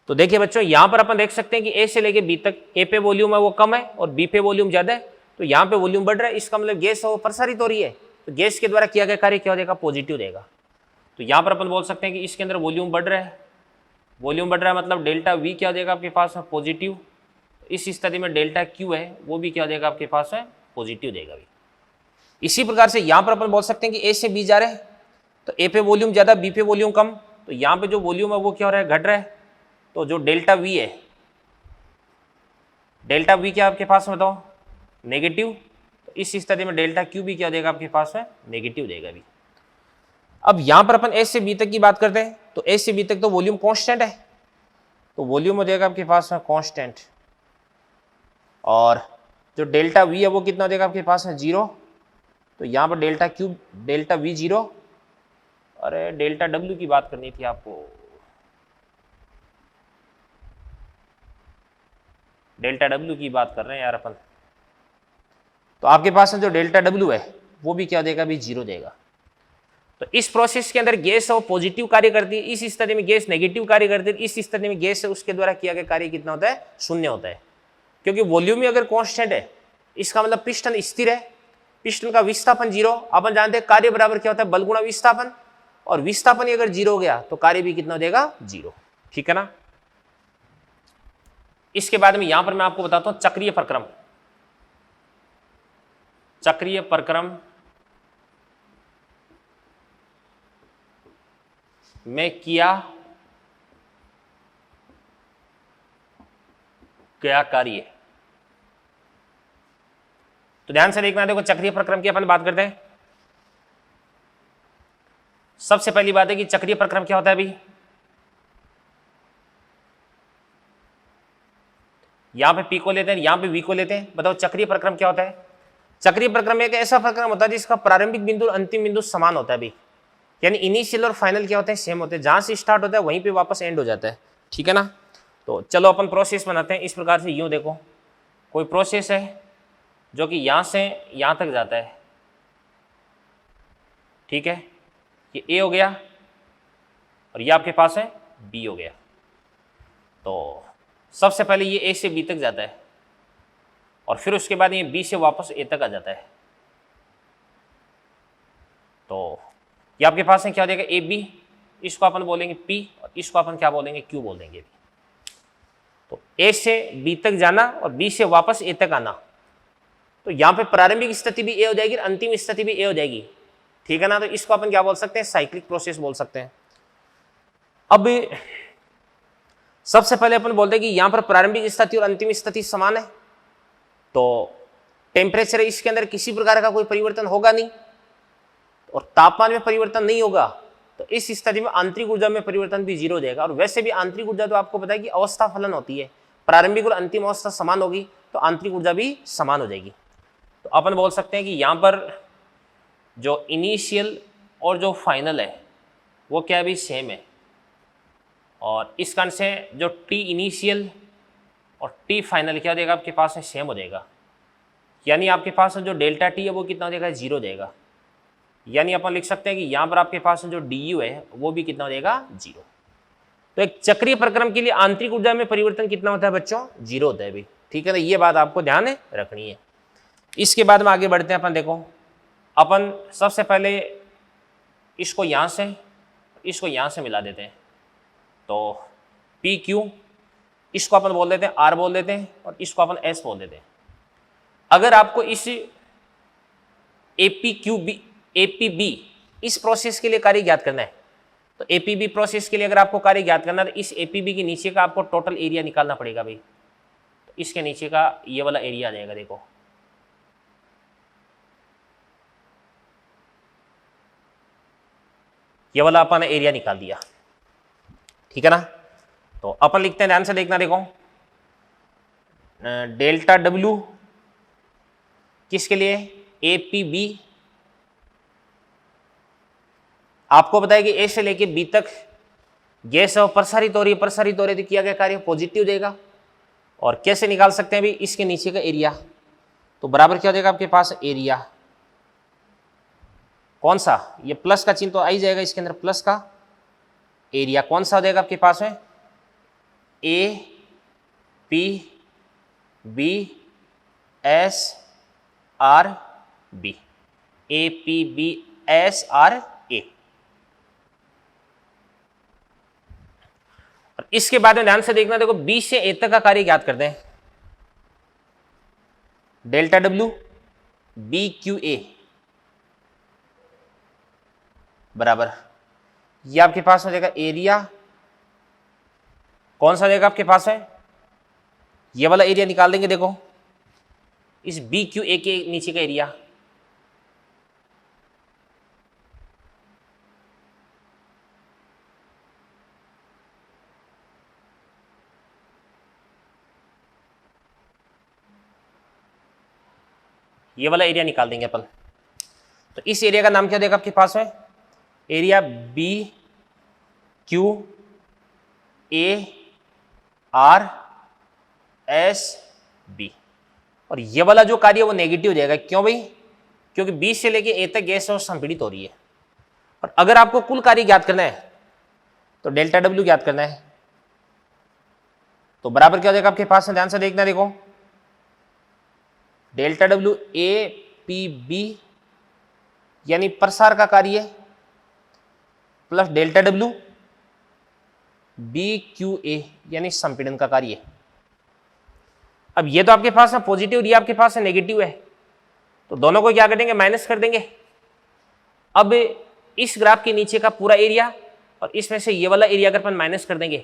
तो देखिए बच्चों, यहां पर अपन देख सकते हैं कि ए से लेकर बी तक ए पे वॉल्यूम है वो कम है और बी पे वॉल्यूम ज्यादा है, तो यहाँ पे वॉल्यूम बढ़ रहा है, इसका मतलब गैस वो प्रसारित हो रही है। तो गैस के द्वारा किया गया कार्य क्या हो जाएगा, पॉजिटिव रहेगा। तो यहाँ पर अपन बोल सकते हैं कि इसके अंदर वॉल्यूम बढ़ रहा है, वॉल्यूम बढ़ रहा है मतलब डेल्टा वी क्या हो जाएगा आपके पास में, पॉजिटिव, इस स्थिति में डेल्टा क्यू है वो भी क्या देगा आपके पास है, पॉजिटिव देगा भी। इसी प्रकार से यहां पर अपन बोल सकते हैं कि ए से बी जा रहे हैं, तो ए पे वॉल्यूम ज्यादा, बी पे वॉल्यूम कम, तो यहां पे जो वॉल्यूम है वो क्या हो रहा है, घट रहा है। तो जो डेल्टा वी है, डेल्टा वी क्या आपके पास में बताओ, नेगेटिव। तो इस स्थिति में डेल्टा क्यू भी क्या देगा आपके पास में, नेगेटिव देगा भी। अब यहां पर अपन ए से बी तक की बात करते हैं, तो ए से बी तक तो वॉल्यूम कांस्टेंट है, तो वॉल्यूम हो जाएगा आपके पास में कांस्टेंट, और जो डेल्टा वी है वो कितना देगा आपके पास में, 0। तो यहां पर डेल्टा क्यू, डेल्टा वी 0, अरे डेल्टा डब्ल्यू की बात करनी थी आपको, डेल्टा डब्ल्यू की बात कर रहे हैं यार अपन। तो आपके पास में जो डेल्टा डब्ल्यू है वो भी क्या देगा भी, 0 देगा। तो इस प्रोसेस के अंदर गैस है वो पॉजिटिव कार्य करती है, इस स्थिति में गैस नेगेटिव कार्य करती है, इस स्थिति में गैस है उसके द्वारा किया गया कार्य कितना होता है, 0 होता है। क्योंकि वॉल्यूम ही अगर कांस्टेंट है, इसका मतलब पिस्टन स्थिर है, पिस्टन का विस्थापन 0। अपन जानते हैं कार्य बराबर क्या होता है, बल गुणा विस्थापन, और विस्थापन ही अगर 0 हो गया तो कार्य भी कितना देगा, 0। ठीक है ना। इसके बाद में यहां पर मैं आपको बताता हूं चक्रीय प्रक्रम। चक्रीय प्रक्रम में किया क्या कार्य, तो ध्यान से देखना। देखो चक्रीय प्रक्रम की अपन बात करते हैं। सबसे पहली बात है कि चक्रीय प्रक्रम क्या होता है अभी, यहां पे पी को लेते हैं, यहां पे वी को लेते हैं। बताओ चक्रीय प्रक्रम क्या होता है। चक्रीय प्रक्रम एक ऐसा प्रक्रम होता है जिसका प्रारंभिक बिंदु और अंतिम बिंदु समान होता है अभी, यानी इनिशियल और फाइनल क्या होते हैं, सेम होते हैं। जहां से स्टार्ट होता है वहीं पे वापस एंड हो जाता है। ठीक है ना। तो चलो अपन प्रोसेस बनाते हैं इस प्रकार से। यूं देखो, कोई प्रोसेस है जो कि यहां से यहां तक जाता है, ठीक है, ये ए हो गया और ये आपके पास है बी हो गया। तो सबसे पहले ये ए से बी तक जाता है और फिर उसके बाद ये बी से वापस ए तक आ जाता है। तो ये आपके पास है क्या हो जाएगा, ए बी, इसको अपन बोलेंगे पी और इसको अपन क्या बोलेंगे, क्यू बोल देंगे। तो ए से बी तक जाना और बी से वापस ए तक आना, तो यहां पे प्रारंभिक स्थिति भी ए हो जाएगी और अंतिम स्थिति भी ए हो जाएगी। ठीक है ना। तो इसको अपन क्या बोल सकते हैं, साइक्लिक प्रोसेस बोल सकते हैं। अब सबसे पहले अपन बोलते हैं कि यहां पर प्रारंभिक स्थिति और अंतिम स्थिति समान है, तो टेम्परेचर इसके अंदर किसी प्रकार का कोई परिवर्तन होगा नहीं और तापमान में परिवर्तन नहीं होगा। तो इस स्थिति में आंतरिक ऊर्जा में परिवर्तन भी 0 हो जाएगा। और वैसे भी आंतरिक ऊर्जा तो आपको पता है कि अवस्था फलन होती है, प्रारंभिक और अंतिम अवस्था समान होगी तो आंतरिक ऊर्जा भी समान हो जाएगी। तो अपन बोल सकते हैं कि यहां पर जो इनिशियल और जो फाइनल है वो क्या भी सेम है, और इस कारण से जो टी इनिशियल और टी फाइनल क्या देगा आपके पास है, सेम हो जाएगा। यानी आपके पास जो डेल्टा टी है वो कितना हो जाएगा, 0 देगा। यानी अपन लिख सकते हैं कि यहां पर आपके पास जो डी यू है वो भी कितना हो जाएगा, 0। तो एक चक्रीय प्रक्रम के लिए आंतरिक ऊर्जा में परिवर्तन कितना होता है बच्चों, 0 होता है भी। ठीक है ना, ये बात आपको ध्यान रखनी है। इसके बाद में आगे बढ़ते हैं अपन। देखो अपन सबसे पहले इसको यहां से इसको यहां से मिला देते हैं, तो पी क्यू, इसको अपन बोल देते हैं आर बोल देते हैं और इसको अपन एस बोल देते हैं। अगर आपको इस एपीबी इस प्रोसेस के लिए कार्य ज्ञात करना है, तो एपीबी प्रोसेस के लिए अगर आपको कार्य ज्ञात करना है तो इस एपीबी के नीचे का आपको टोटल एरिया निकालना पड़ेगा भाई। तो इसके नीचे का ये वाला एरिया आ जाएगा। देखो ये वाला अपन एरिया निकाल दिया। ठीक है ना। तो अपन लिखते हैं, ध्यान से देखना। देखो डेल्टा डब्ल्यू किसके लिए, एपीबी। आपको बताया कि ए से लेके बी तक गैस है प्रसारित हो रही है, प्रसारित हो रही है तो किया गया कार्य पॉजिटिव देगा। और कैसे निकाल सकते हैं भी, इसके नीचे का एरिया, तो बराबर क्या हो जाएगा आपके पास, एरिया कौन सा, ये प्लस का चिन्ह तो आ ही जाएगा इसके अंदर, प्लस का एरिया कौन सा हो जाएगा आपके पास में, A P B S R B, A P B S R A. और इसके बाद में ध्यान से देखना, देखो बी से ए तक का कार्य ज्ञात करते हैं। Delta W B Q A बराबर, ये आपके पास हो जाएगा एरिया, कौन सा जगह आपके पास है, ये वाला एरिया निकाल देंगे। देखो इस बी क्यू ए के नीचे का एरिया, ये वाला एरिया निकाल देंगे अपन। तो इस एरिया का नाम क्या देगा आपके पास है, area B Q A R S B, और ये वाला जो कार्य है वो नेगेटिव हो जाएगा। क्यों भाई, क्योंकि बी से लेके ए तक गैस और संपीड़ित हो रही है। और अगर आपको कुल कार्य ज्ञात करना है तो डेल्टा डब्ल्यू ज्ञात करना है, तो बराबर क्या हो जाएगा आपके पास, ध्यान से देखना। देखो delta W A P B यानी प्रसार का कार्य plus delta W B Q A यानी संपीड़न का कार्य। अब ये तो आपके पास है पॉजिटिव, ये आपके पास है नेगेटिव है, तो दोनों को क्या कर देंगे, माइनस कर देंगे। अब इस ग्राफ के नीचे का पूरा एरिया और इसमें से ये वाला एरिया अगर अपन माइनस कर देंगे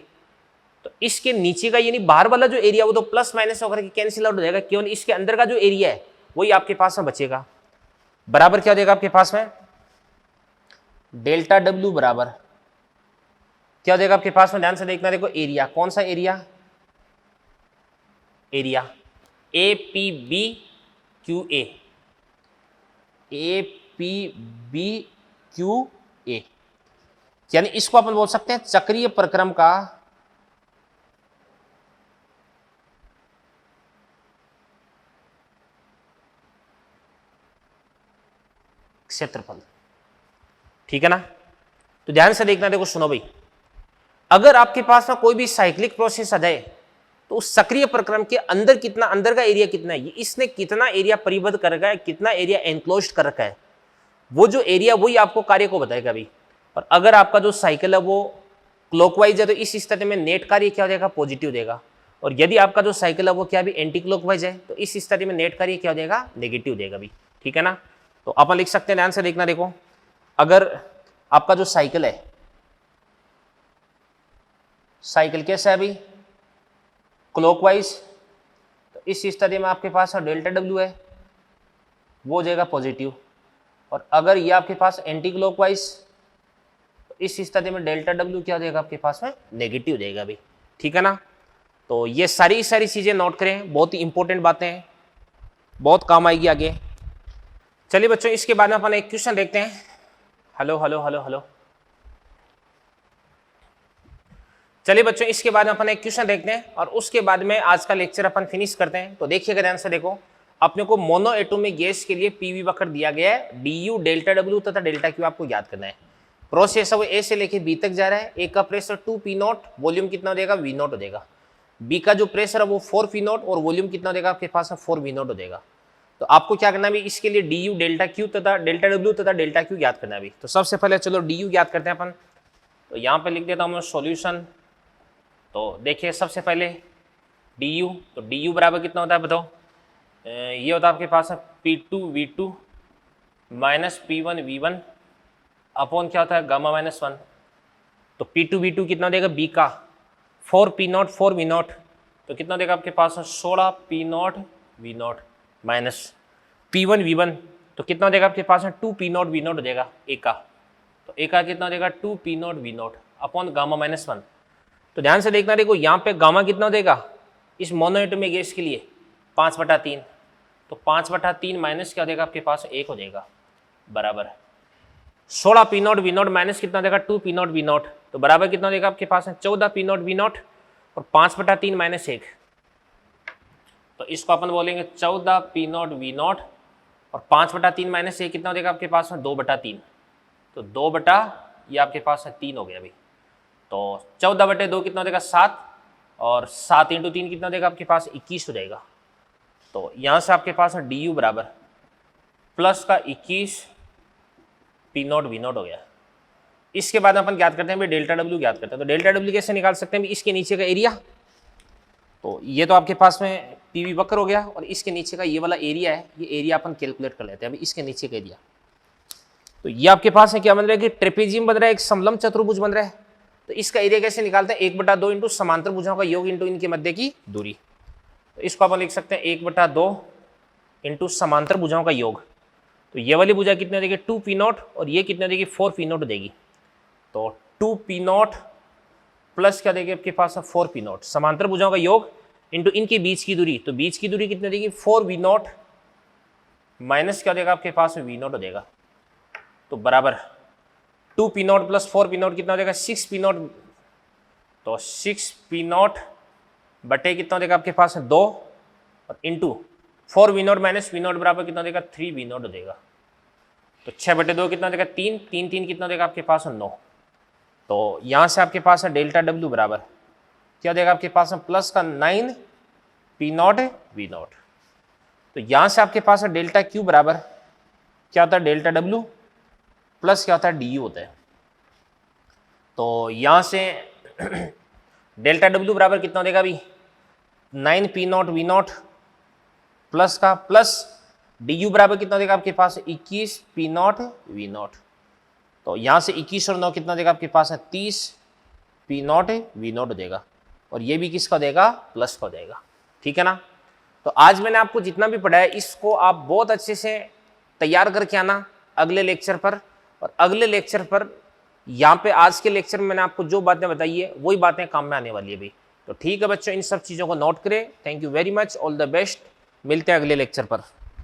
तो इसके नीचे का यानी बाहर वाला जो एरिया वो तो प्लस माइनस होकर के कैंसिल आउट हो जाएगा, केवल इसके अंदर का जो एरिया है वही आपके पास में बचेगा। बराबर क्या हो जाएगा आपके पास में, डेल्टा डब्ल्यू बराबर क्या हो जाएगा आपके पास में, ध्यान से देखना। देखो एरिया, कौन सा area, area A P B Q A, A P B Q A, यानी इसको अपन बोल सकते हैं चक्रीय प्रक्रम का क्षेत्रफल। ठीक है ना, तो ध्यान से देखना। देखो सुनो भाई, अगर आपके पास में कोई भी साइक्लिक प्रोसेस आ जाए तो उस सक्रिय प्रक्रम के अंदर कितना, अंदर का एरिया कितना है, इसने कितना एरिया परिबद्ध कर रखा है, कितना एरिया एनक्लोज्ड कर रखा है, वो जो एरिया वही आपको कार्य को बताएगा भाई। और अगर आपका जो साइकिल है वो क्लॉकवाइज है तो इस स्थिति में नेट कार्य क्या हो जाएगा, पॉजिटिव देगा। और यदि आपका जो साइकिल है वो क्या भी एंटी क्लॉकवाइज है तो इस स्थिति में नेट कार्य क्या हो जाएगा, नेगेटिव देगा भाई। ठीक है ना, तो अपन लिख सकते हैं, ध्यान से देखना। देखो अगर आपका जो साइकिल है, साइकिल कैसा है भाई, क्लॉकवाइज, तो इस स्थिति में आपके पास डेल्टा डब्ल्यू है वो हो जाएगा पॉजिटिव। और अगर ये आपके पास एंटी क्लॉकवाइज तो इस स्थिति में डेल्टा डब्ल्यू क्या हो जाएगा आपके पास में, नेगेटिव देगा भाई। ठीक है ना, तो ये सारी चीजें नोट करें, बहुत ही इंपॉर्टेंट बातें हैं, बहुत काम आएगी आगे। चलिए बच्चों, इसके बाद में अपन एक क्वेश्चन देखते हैं। हेलो हेलो हेलो हेलो, चलिए बच्चों, इसके बाद में अपन एक क्वेश्चन देखते हैं और उसके बाद में आज का लेक्चर अपन फिनिश करते हैं। तो देखिएगा ध्यान से। देखो अपने को मोनो एटॉमिक गैस के लिए पीवी वक्र दिया गया है, डी यू, डेल्टा डब्ल्यू तथा डेल्टा क्यू आपको याद करना है। प्रोसेस है वो ए से लेके बी तक जा रहा है। ए का प्रेशर 2 पी नॉट, वॉल्यूम कितना हो जाएगा, वी नॉट हो जाएगा। बी का जो प्रेशर है वो 4 पी नॉट और वॉल्यूम कितना हो जाएगा आपके पास, 4 वी नॉट हो जाएगा। तो आपको क्या करना है, इसके लिए डी यू, डेल्टा क्यू तथा डेल्टा डब्ल्यू तथा डेल्टा क्यू याद करना है। तो सबसे पहले चलो डी यू याद करते हैं अपन। तो यहाँ पे लिख देता हूँ मैं सॉल्यूशन। तो देखिए सबसे पहले डी यू, तो डी यू बराबर कितना होता है बताओ, ये होता है आपके पास P2V2 माइनस P1V1 अपॉन क्या होता है गामा माइनस 1। तो P2V2 कितना देगा, बी का 4 P नॉट 4 V नॉट, तो कितना देगा आपके पास 16 P not V not minus P1V1, तो कितना देगा आपके पास 2 P नॉट V नॉट हो जाएगा ए का। तो ए का कितना देगा 2 P not V not upon gamma minus 1। तो ध्यान से देखना। देखो यहाँ पे गामा कितना देगा इस मोनो एटॉमिक गैस के लिए 5/3, तो 5/3 माइनस क्या देगा आपके पास 1 हो जाएगा बराबर 16 P not V not minus कितना देगा 2 P नॉट V नॉट, तो बराबर कितना देगा आपके पास 14 P नॉट V नॉट और 5/3 माइनस 1, तो इसको अपन बोलेंगे 14 P नॉट V नॉट और 5/3 माइनस 1 कितना देगा आपके पास 2/3, तो 2 बटा ये आपके पास 3 हो गया अभी। तो 14/2 कितना देगा 7 और 7 × 3 कितना देगा आपके पास 21 हो जाएगा। तो यहाँ से आपके पास डी यू बराबर प्लस का 21 P नॉट V नॉट हो गया। इसके बाद अपन ज्ञात करते हैं भाई डेल्टा डब्ल्यू ज्ञात करते हैं। तो डेल्टा डब्ल्यू कैसे निकाल सकते हैं, इसके नीचे का एरिया, तो ये तो आपके पास में पीवी वक्र हो गया, और इसके नीचे का ये वाला एरिया है, ये एरिया अपन कैलकुलेट कर लेते हैं। अभी इसके नीचे का एरिया, तो ये आपके पास है क्या बन रहा है कि ट्रेपेजियम बन रहा है, एक समलंब चतुर्भुज बन रहा है। तो इसका एरिया कैसे निकालते हैं, 1/2 इंटू समांतर भुजाओं का योग इंटू इनके मध्य की दूरी। तो इसको अपन लिख सकते हैं 1/2 इंटू समांतर भुजाओं का योग। तो ये वाली भुजा कितने देगी, 2p0, और ये कितने देगी, 4p0 देगी। तो 2p0 प्लस क्या देगी आपके पास, 4p0, समांतर भुजाओं का योग इंटू इनके बीच की दूरी। तो बीच की दूरी कितने देगी, 4v0 माइनस क्या देगा आपके पास, v0 देगा। तो बराबर 2p0 प्लस 4p0 कितना देगा, 6p0। तो 6p0 बटे कितना देगा आपके पास, 2, और इंटू 4v0 माइनस v0 बराबर कितना देगा, 3v0 देगा। तो 6/2 कितना देगा, 3, 3 3 कितना देगा आपके पास, 9। तो यहाँ से आपके पास है डेल्टा डब्ल्यू बराबर क्या देगा आपके पास, प्लस का 9p0 v0। तो यहाँ से आपके पास है डेल्टा क्यू बराबर क्या होता है, डेल्टा डब्ल्यू प्लस क्या होता है, डी होता है। तो यहाँ से डेल्टा डब्ल्यू बराबर कितना देगा अभी, 9p0 v0 प्लस का प्लस डी यू बराबर कितना देगा आपके पास, 21p0 v0। तो यहाँ से 21 और 9 कितना देगा आपके पास है, 30p0 v0 देगा, और ये भी किसका देगा, प्लस का देगा। ठीक है ना। तो आज मैंने आपको जितना भी पढ़ाया इसको आप बहुत अच्छे से तैयार करके आना अगले लेक्चर पर। और अगले लेक्चर पर यहाँ पे आज के लेक्चर में मैंने आपको जो बातें बताई है वही बातें काम में आने वाली है भी। तो ठीक है बच्चों, इन सब चीज़ों को नोट करें। Thank you very much, all the best, मिलते हैं अगले लेक्चर पर।